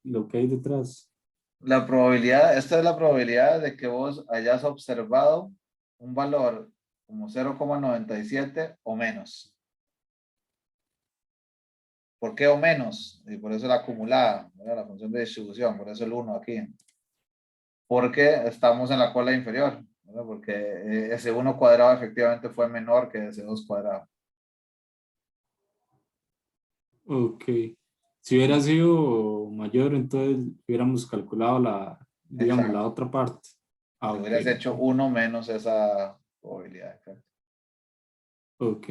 lo que hay detrás? La probabilidad, esta es la probabilidad de que vos hayas observado un valor como 0,97 o menos. ¿Por qué o menos? Y por eso la acumulada, ¿verdad? La función de distribución, por eso el 1 aquí. Porque estamos en la cola inferior, ¿verdad? Porque ese 1 cuadrado efectivamente fue menor que ese 2 cuadrado. Ok. Si hubiera sido mayor, entonces hubiéramos calculado digamos, la otra parte. Ah, Si ok. hubieras hecho 1 menos esa probabilidad. Claro. Ok.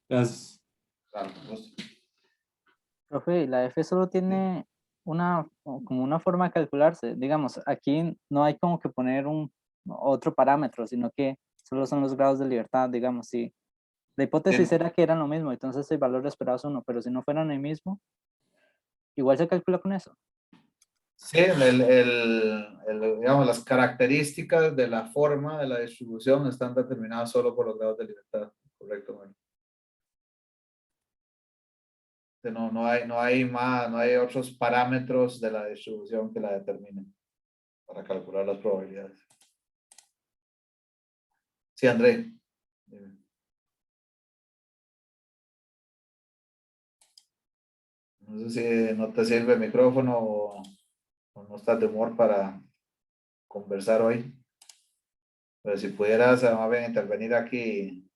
Gracias. Claro, pues. Profe, la F solo tiene como una forma de calcularse. Digamos, aquí no hay como que poner otro parámetro, sino que solo son los grados de libertad, digamos. Si la hipótesis Sí. era que eran lo mismo, entonces el valor esperado es 1, pero si no fueran el mismo, igual se calcula con eso. Sí, digamos, las características de la forma de la distribución están determinadas solo por los grados de libertad. Correcto, bueno. No hay otros parámetros de la distribución que la determinen para calcular las probabilidades. Sí, André. No sé si no te sirve el micrófono o no estás de humor para conversar hoy. Pero si pudieras más bien intervenir aquí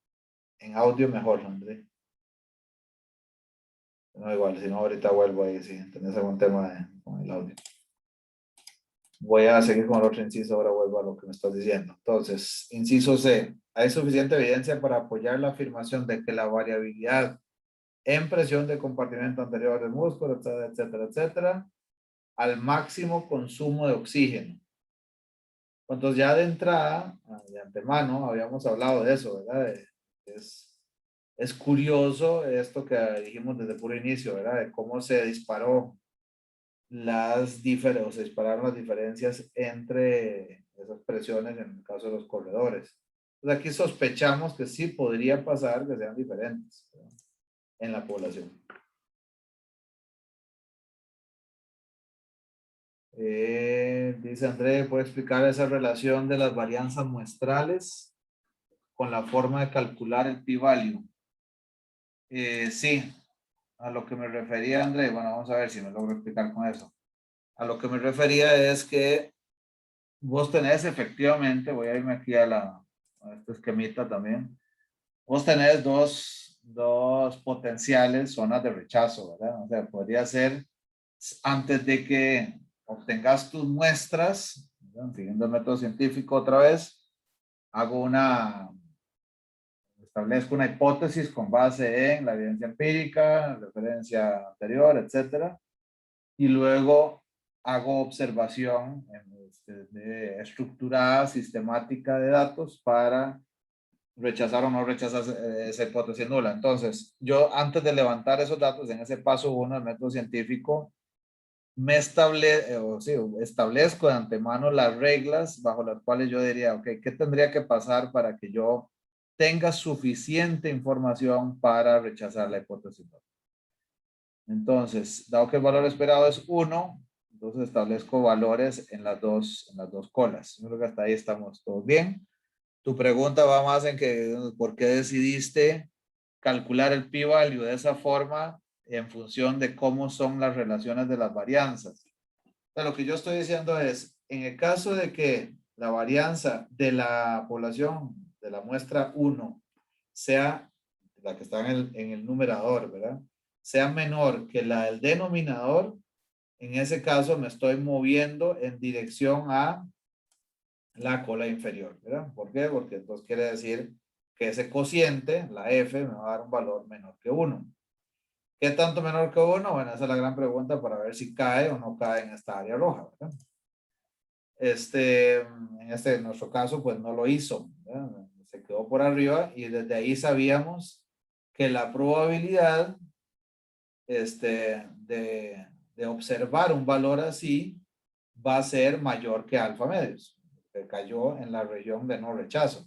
en audio, mejor, André. No, igual, si no, ahorita vuelvo ahí si tenés algún tema con el audio. Voy a seguir con el otro inciso, ahora vuelvo a lo que me estás diciendo. Entonces, inciso C. Hay suficiente evidencia para apoyar la afirmación de que la variabilidad en presión de compartimento anterior del músculo, etcétera, etcétera, etcétera, al máximo consumo de oxígeno. Entonces, ya de entrada, de antemano, habíamos hablado de eso, ¿verdad? Es curioso esto que dijimos desde el puro inicio, ¿verdad? De cómo se dispararon las diferencias entre esas presiones en el caso de los corredores. Entonces aquí sospechamos que sí podría pasar que sean diferentes, ¿verdad? En la población. Dice André, ¿puede explicar esa relación de las varianzas muestrales con la forma de calcular el p-value? Sí, a lo que me refería, André, bueno, vamos a ver si me logro explicar con eso. A lo que me refería es que vos tenés efectivamente, voy a irme aquí a este esquemita también, vos tenés dos potenciales zonas de rechazo, ¿verdad? O sea, podría ser antes de que obtengas tus muestras, ¿verdad? Siguiendo el método científico otra vez, establezco una hipótesis con base en la evidencia empírica, referencia anterior, etcétera, y luego hago observación estructurada, sistemática de datos para rechazar o no rechazar esa hipótesis nula. Entonces, yo antes de levantar esos datos, en ese paso 1 del método científico, establezco de antemano las reglas bajo las cuales yo diría, ok, ¿qué tendría que pasar para que yo tenga suficiente información para rechazar la hipótesis nula? Entonces, dado que el valor esperado es 1, Entonces establezco valores en las dos colas. Yo creo que hasta ahí estamos todos bien. Tu pregunta va más en que, ¿por qué decidiste calcular el p-value de esa forma en función de cómo son las relaciones de las varianzas? Lo que yo estoy diciendo es, en el caso de que la varianza de la población de la muestra 1 sea la que está en el numerador, ¿verdad? Sea menor que la del denominador, en ese caso me estoy moviendo en dirección a la cola inferior, ¿verdad? ¿Por qué? Porque entonces quiere decir que ese cociente, la F, me va a dar un valor menor que 1. ¿Qué tanto menor que 1? Bueno, esa es la gran pregunta para ver si cae o no cae en esta área roja, ¿verdad? En nuestro caso, pues no lo hizo, ¿verdad? Se quedó por arriba y desde ahí sabíamos que la probabilidad de observar un valor así va a ser mayor que alfa medios, que cayó en la región de no rechazo.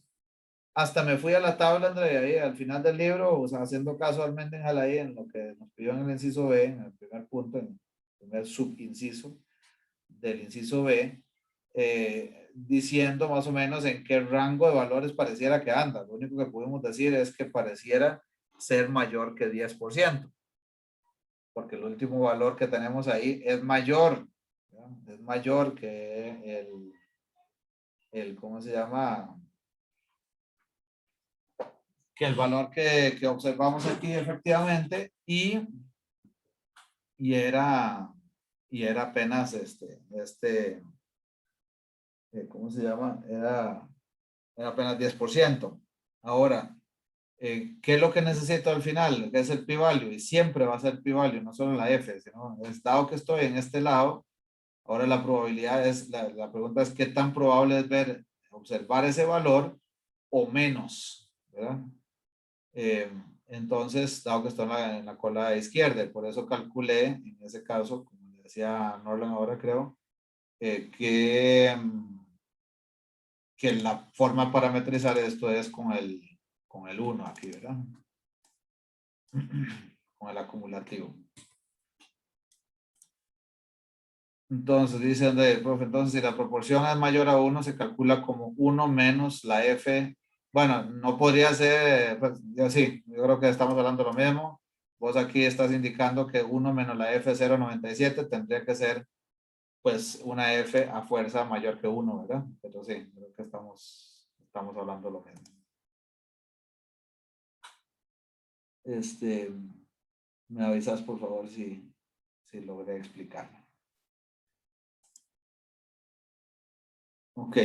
Hasta me fui a la tabla, André, ahí al final del libro, o sea, haciendo caso al Mendenhall ahí en lo que nos pidió en el inciso B, en el primer punto, en el primer subinciso del inciso B, diciendo más o menos en qué rango de valores pareciera que anda. Lo único que pudimos decir es que pareciera ser mayor que 10%, porque el último valor que tenemos ahí es mayor, ¿verdad? Es mayor que ¿cómo se llama? Que el valor que observamos aquí efectivamente y era apenas ¿cómo se llama? Era apenas 10%. Ahora, ¿qué es lo que necesito al final? Que es el p-value, y siempre va a ser p-value, no solo en la F, sino dado que estoy en este lado, ahora la probabilidad es, la pregunta es qué tan probable es observar ese valor o menos, ¿verdad? Entonces, dado que estoy en la cola izquierda, por eso calculé, en ese caso, como le decía Norland ahora creo, que la forma de parametrizar esto es con el 1 aquí, ¿verdad? Con el acumulativo. Entonces, dice André, profe, entonces si la proporción es mayor a 1, se calcula como 1 menos la F. Bueno, no podría ser, pues, yo sí, yo creo que estamos hablando de lo mismo. Vos aquí estás indicando que 1 menos la F 0.97 tendría que ser, pues, una F a fuerza mayor que 1, ¿verdad? Pero sí, creo que estamos hablando de lo mismo. Me avisas, por favor, si logré explicarlo. Ok,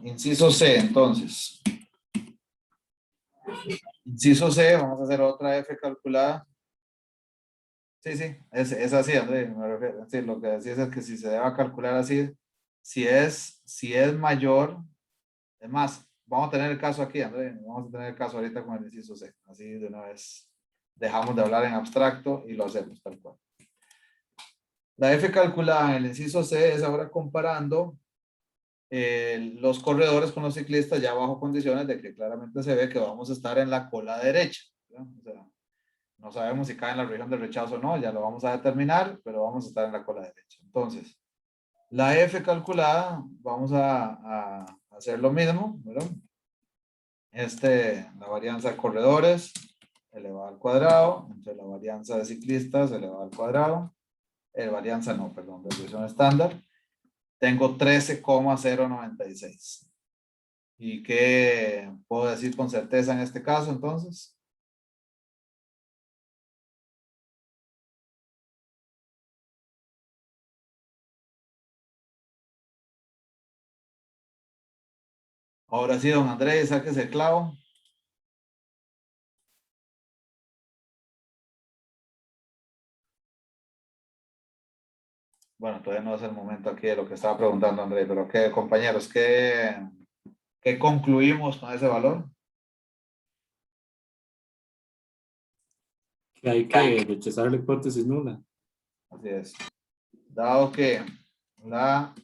inciso C, entonces. Inciso C, vamos a hacer otra F calculada. Sí, sí, es así, André, me refiero. Sí, lo que decís es que si se debe calcular así, si es mayor, es más, vamos a tener el caso aquí, André, vamos a tener el caso ahorita con el inciso C. Así de una vez dejamos de hablar en abstracto y lo hacemos tal cual. La F calculada en el inciso C es ahora comparando los corredores con los ciclistas ya bajo condiciones de que claramente se ve que vamos a estar en la cola derecha, ¿verdad? O sea, no sabemos si cae en la región de rechazo o no, ya lo vamos a determinar, pero vamos a estar en la cola derecha. Entonces, la F calculada, vamos a hacer lo mismo, ¿verdad? La varianza de corredores elevado al cuadrado, entre la varianza de ciclistas elevado al cuadrado, varianza no, perdón, desviación estándar. Tengo 13,096. ¿Y qué puedo decir con certeza en este caso entonces? Ahora sí, don Andrés, sáquese el clavo. Bueno, todavía no es el momento aquí de lo que estaba preguntando Andrés, pero ¿qué, compañeros, qué concluimos con ese valor? Que hay que rechazar la hipótesis nula. Así es. Dado que la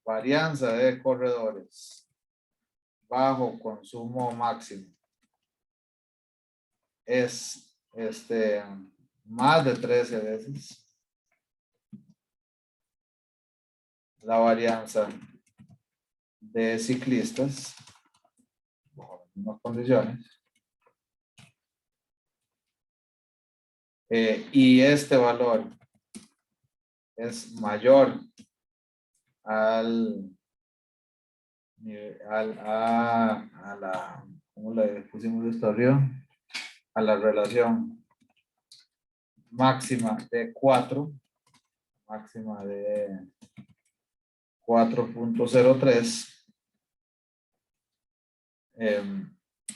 varianza de corredores bajo consumo máximo es más de 13 veces, la varianza de ciclistas bajo las mismas condiciones. Y este valor es mayor a la, ¿cómo le pusimos esto arriba? A la relación máxima de 4, máxima de 4.03,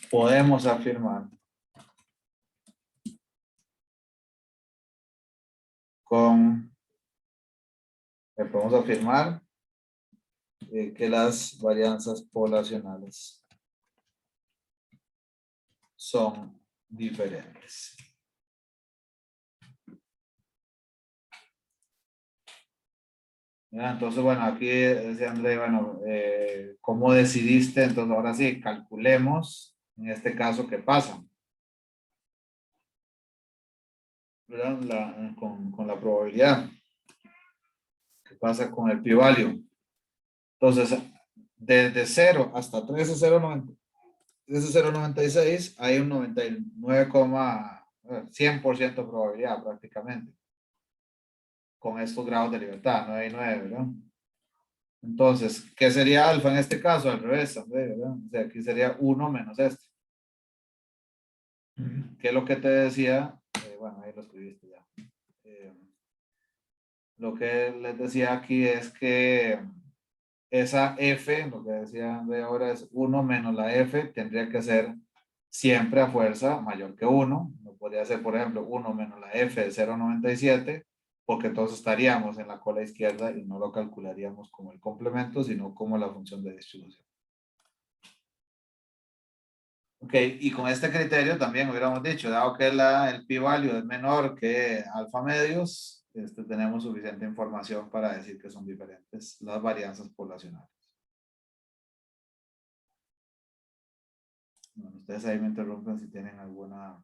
podemos afirmar podemos afirmar que las varianzas poblacionales son diferentes. ¿Ya? Entonces, bueno, aquí decía André, bueno, ¿cómo decidiste? Entonces, ahora sí, calculemos en este caso qué pasa. ¿Verdad? Con la probabilidad. ¿Qué pasa con el p-value? Entonces, desde 0 hasta 13,096 hay un 100% probabilidad prácticamente. Con estos grados de libertad, 9 y 9, ¿verdad? Entonces, ¿qué sería alfa en este caso? Al revés, ¿verdad? O sea, aquí sería 1 menos este. ¿Qué es lo que te decía? Bueno, ahí lo escribiste ya. Lo que les decía aquí es que esa f, lo que decía de ahora es 1 menos la f, tendría que ser siempre a fuerza mayor que 1. No podría ser, por ejemplo, 1 menos la f de 0.97, porque entonces estaríamos en la cola izquierda y no lo calcularíamos como el complemento, sino como la función de distribución. Ok, y con este criterio también hubiéramos dicho, dado que el p-value es menor que alfa medios, tenemos suficiente información para decir que son diferentes las varianzas poblacionales. Bueno, ustedes ahí me interrumpen si tienen alguna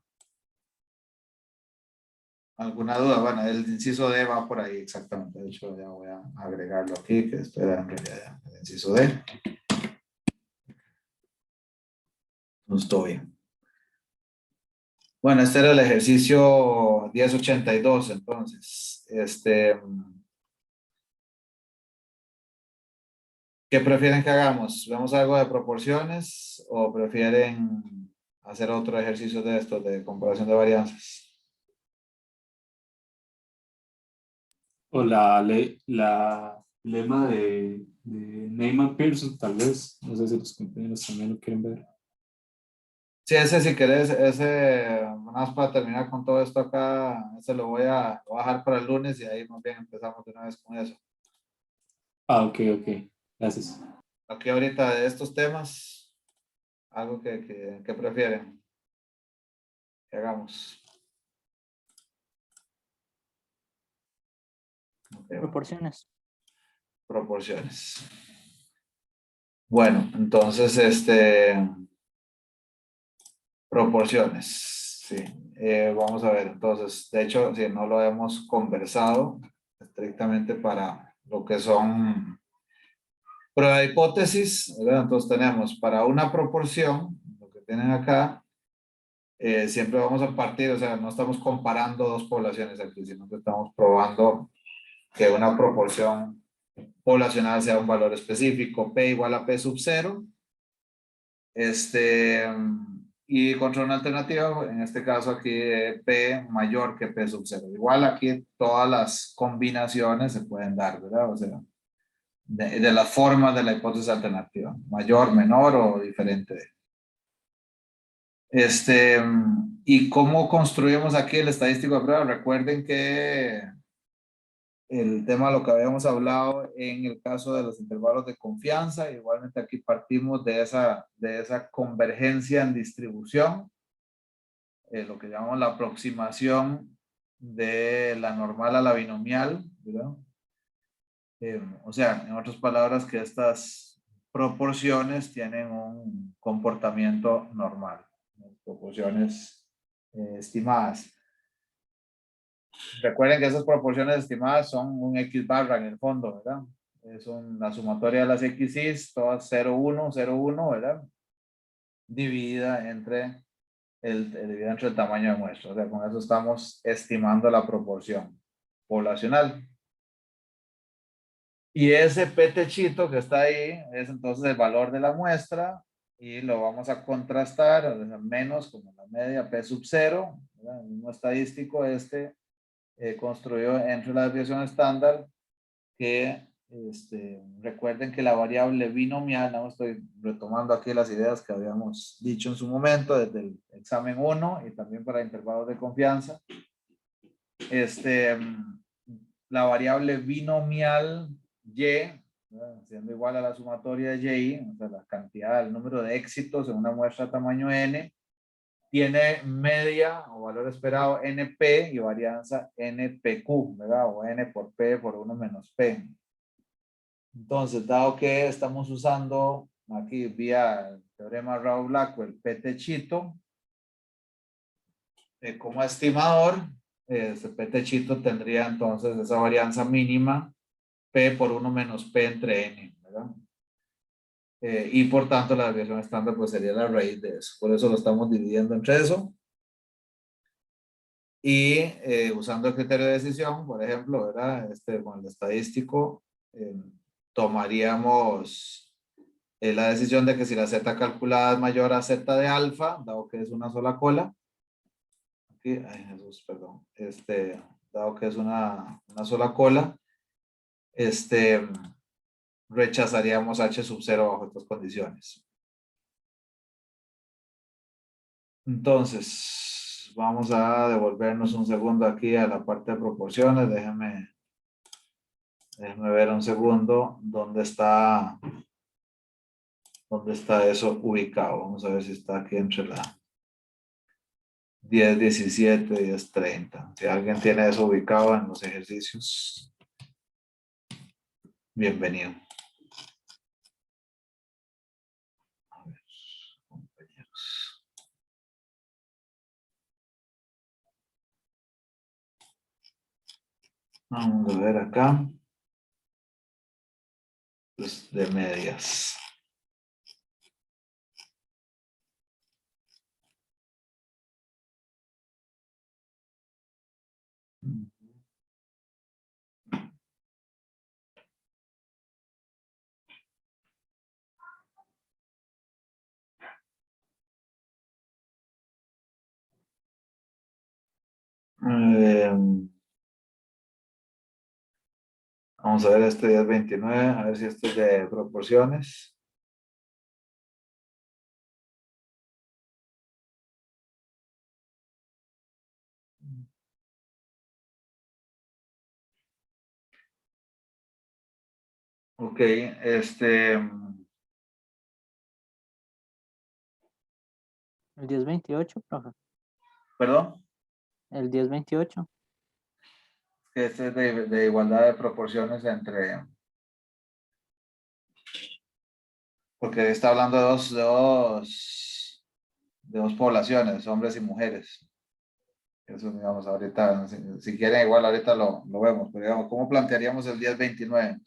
duda. Bueno, el inciso D va por ahí exactamente. De hecho, ya voy a agregarlo aquí, que esto era en realidad el inciso D. No estoy bien. Bueno, este era el ejercicio 1082, entonces, ¿qué prefieren que hagamos? ¿Vemos algo de proporciones o prefieren hacer otro ejercicio de estos de comparación de varianzas? O la lema de Neyman Pearson, tal vez. No sé si los compañeros también lo quieren ver. Sí, ese si querés, nada más para terminar con todo esto acá, ese lo voy a dejar para el lunes y ahí más bien empezamos de una vez con eso. Ah, ok. Gracias. Aquí ahorita de estos temas, algo que prefieren que hagamos. Okay, Proporciones. proporciones. Bueno, entonces, proporciones, sí. Vamos a ver, entonces, de hecho, si no lo hemos conversado estrictamente para lo que son prueba de hipótesis, ¿verdad? Entonces tenemos para una proporción, lo que tienen acá, siempre vamos a partir, o sea, no estamos comparando dos poblaciones aquí, sino que estamos probando que una proporción poblacional sea un valor específico, P igual a P sub 0, y contra una alternativa, en este caso aquí P mayor que P sub 0. Igual aquí todas las combinaciones se pueden dar, ¿verdad? O sea, de las formas de la hipótesis alternativa, mayor, menor o diferente. ¿Y cómo construimos aquí el estadístico de prueba? Recuerden que el tema de lo que habíamos hablado en el caso de los intervalos de confianza, igualmente aquí partimos de esa convergencia en distribución, lo que llamamos la aproximación de la normal a la binomial, ¿verdad? O sea, en otras palabras, que estas proporciones tienen un comportamiento normal, proporciones estimadas. Recuerden que esas proporciones estimadas son un X barra en el fondo, ¿verdad? es la sumatoria de las XY, todas 0, 1, 0, 1, ¿verdad? Dividida entre el tamaño de muestra. O sea, con eso estamos estimando la proporción poblacional. Y ese P techito que está ahí es entonces el valor de la muestra y lo vamos a contrastar, o sea, menos como la media P sub 0, ¿verdad? El mismo estadístico construido entre la desviación estándar que recuerden que la variable binomial, no estoy retomando aquí las ideas que habíamos dicho en su momento desde el examen 1 y también para intervalos de confianza. La variable binomial y, ¿verdad? Siendo igual a la sumatoria de y, o sea, la cantidad, el número de éxitos en una muestra tamaño n, tiene media o valor esperado np y varianza npq, ¿verdad? O n por p por 1 menos p. Entonces, dado que estamos usando aquí vía el teorema Rao-Blackwell P techito como estimador, este P techito tendría entonces esa varianza mínima P por 1 menos P entre N, ¿verdad? Y por tanto la desviación estándar pues sería la raíz de eso. Por eso lo estamos dividiendo entre eso. Y usando el criterio de decisión, por ejemplo, ¿verdad? Con el estadístico, tomaríamos la decisión de que si la z calculada es mayor a z de alfa, dado que es una sola cola, aquí, ay Jesús, perdón, dado que es una sola cola, rechazaríamos h sub 0 bajo estas condiciones. Entonces, vamos a devolvernos un segundo aquí a la parte de proporciones. Déjenme ver un segundo dónde está eso ubicado. Vamos a ver si está aquí entre la 10, 17, 10, 30. Si alguien tiene eso ubicado en los ejercicios, bienvenido. A ver, compañeros. Vamos a ver acá. Pues de medias. Vamos a ver este 1029, a ver si esto es de proporciones. Ok, El 1028, profe. perdón, El 1028. que este es de igualdad de proporciones entre, porque está hablando de dos poblaciones, hombres y mujeres. Eso, digamos, ahorita, si quieren, igual ahorita lo vemos, pero digamos, ¿cómo plantearíamos el 1029?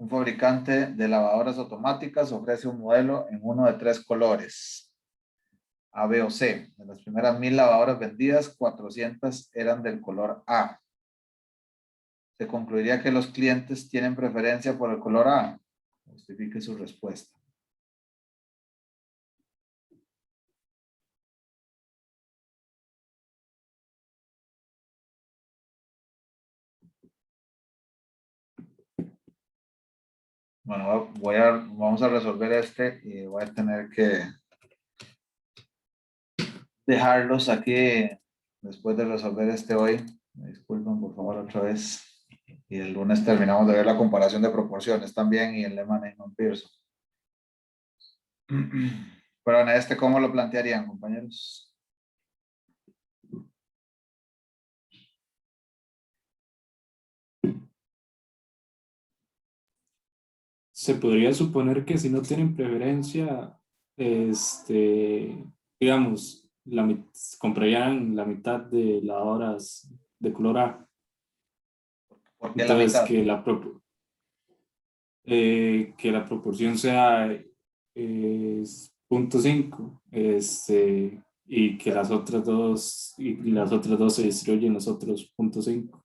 Un fabricante de lavadoras automáticas ofrece un modelo en uno de 3 colores, A, B o C. De las primeras 1000 lavadoras vendidas, 400 eran del color A. Se concluiría que los clientes tienen preferencia por el color A. Justifique su respuesta. Bueno, vamos a resolver y voy a tener que dejarlos aquí después de resolver hoy. Me disculpen por favor otra vez. Y el lunes terminamos de ver la comparación de proporciones también y el lema Neyman Pearson. Pero en este, ¿cómo lo plantearían, compañeros? Se podría suponer que si no tienen preferencia, digamos, comprarían la mitad de lavadoras de color A. ¿Por qué la Entonces, mitad? que la proporción sea 0.5, y que las otras dos se distribuyen los otros 0.5,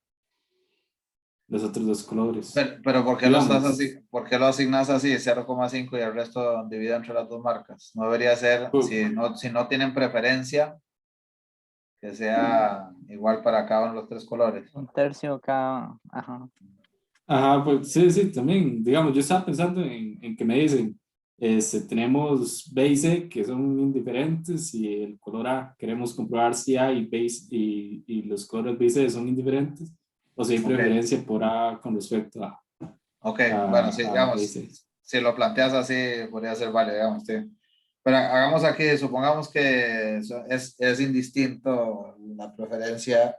los otros dos colores. Pero ¿por qué lo estás Digamos, así? ¿Por qué lo asignas así, 0,5 y el resto divide entre las dos marcas? No debería ser, si no tienen preferencia, que sea igual para cada uno de los tres colores. Un tercio cada, ajá. ajá, pues sí, sí, también, digamos, yo estaba pensando en que me dicen, tenemos B y C que son indiferentes y el color A, queremos comprobar si A y B y los colores B y C son indiferentes o si hay Ok, preferencia por A con respecto ok, bueno, sí, a B y digamos, C. si lo planteas así, podría ser válido, digamos, sí. Pero hagamos aquí, supongamos que es indistinto la preferencia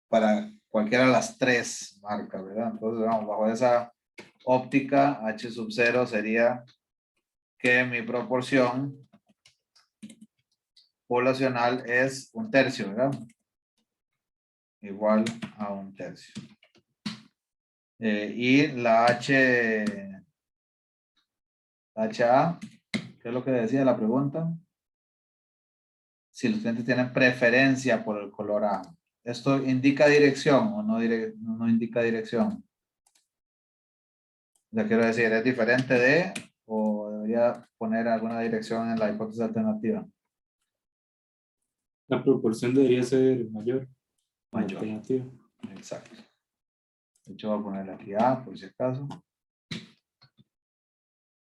para cualquiera de las tres marcas, ¿verdad? Entonces, vamos, bajo esa óptica, H sub 0 sería que mi proporción poblacional es un tercio, ¿verdad? Igual a un tercio. Y la HA, ¿qué es lo que decía la pregunta? Si los clientes tienen preferencia por el color A. ¿Esto indica dirección o no, no indica dirección? Ya quiero decir, ¿es diferente de o debería poner alguna dirección en la hipótesis alternativa? La proporción debería ser mayor en la Mayor. alternativa. Exacto. De hecho, voy a ponerle aquí A por si acaso.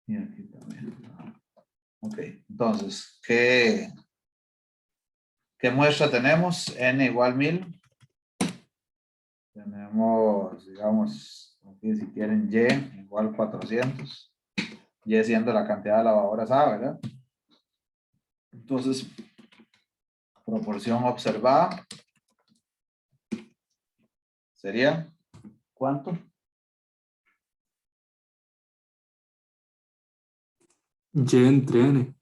Y aquí también. Ok, entonces, ¿qué muestra tenemos? N igual 1000. Tenemos, digamos, aquí si quieren Y igual 400. Y siendo la cantidad de lavadoras A, ¿verdad? Entonces, proporción observada sería, ¿cuánto? Y entre N.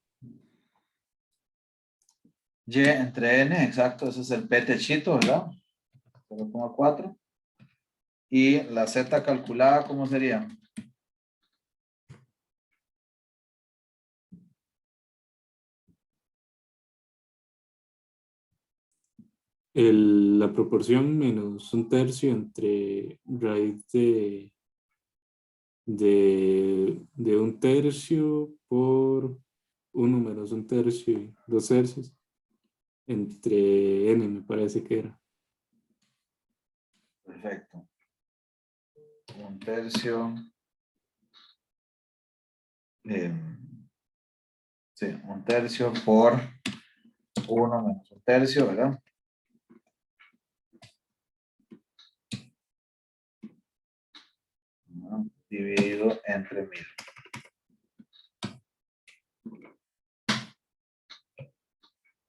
Y entre N, exacto, ese es el P techito, ¿verdad? 0,4. Y la Z calculada, ¿cómo sería? La proporción menos un tercio entre raíz de un tercio por 1 menos un tercio y 2 tercios entre N, me parece que era. Perfecto. Un tercio. Sí, un tercio por 1 menos un tercio, ¿verdad? Dividido entre 1000.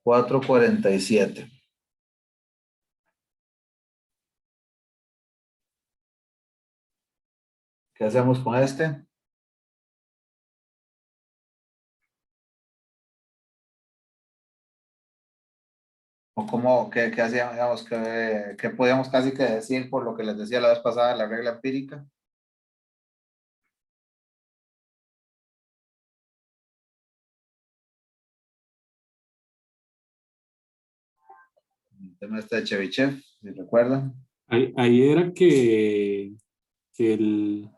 447. ¿Qué hacemos con este? ¿O cómo, qué hacíamos, digamos, que podíamos casi que decir por lo que les decía la vez pasada, la regla empírica? El tema este de Chebyshev, si recuerdan. Ahí era que el...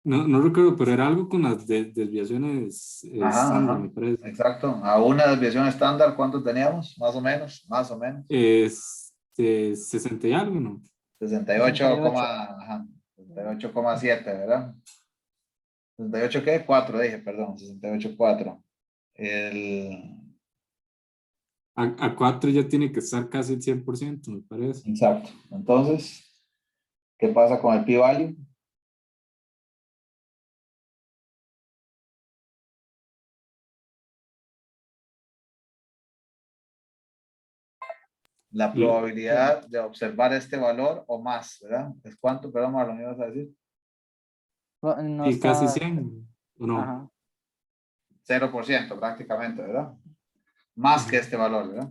No recuerdo, pero era algo con las desviaciones Ajá, estándar, me ajá. parece. Exacto. A una desviación estándar, ¿cuánto teníamos? Más o menos, más o menos. 60 y algo, ¿no? 68, 68. ajá, 68,7, ¿verdad? 68, ¿qué? 4, dije, perdón, 68,4. El... A 4 ya tiene que estar casi el 100%, me parece. Exacto. Entonces, ¿qué pasa con el p-value? La probabilidad de observar este valor o más, ¿verdad? ¿Es cuánto? Perdón, Marlon, ¿me ibas a decir? No Y casi está- 100, ¿o no? Ajá. 0% prácticamente, ¿verdad? Más que este valor, ¿verdad?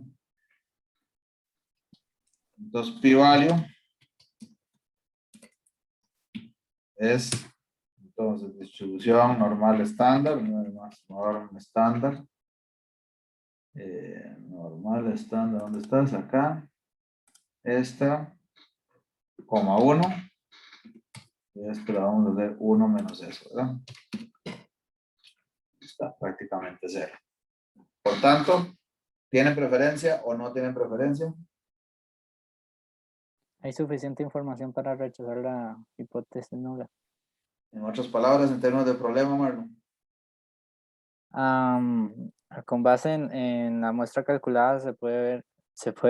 Entonces, p-value es, entonces, distribución normal estándar, normal estándar, normal estándar, ¿dónde estás? Acá, esta, coma 1, y esto lo vamos a hacer 1 menos eso, ¿verdad? Está prácticamente 0. Por tanto, ¿tienen preferencia o no tienen preferencia? Hay suficiente información para rechazar la hipótesis nula. En otras palabras, en términos de problema, Marlon. Con base en la muestra calculada se puede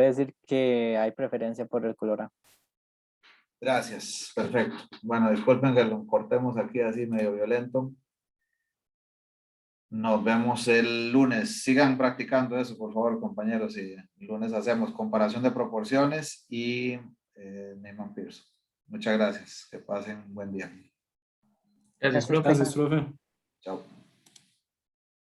decir que hay preferencia por el color A. Gracias, perfecto. Bueno, disculpen que lo cortemos aquí así medio violento. Nos vemos el lunes. Sigan practicando eso, por favor, compañeros. Y el lunes hacemos comparación de proporciones y Neyman-Pearson. Muchas gracias. Que pasen un buen día. Gracias, Gracias, profe. Gracias, profe. Chao.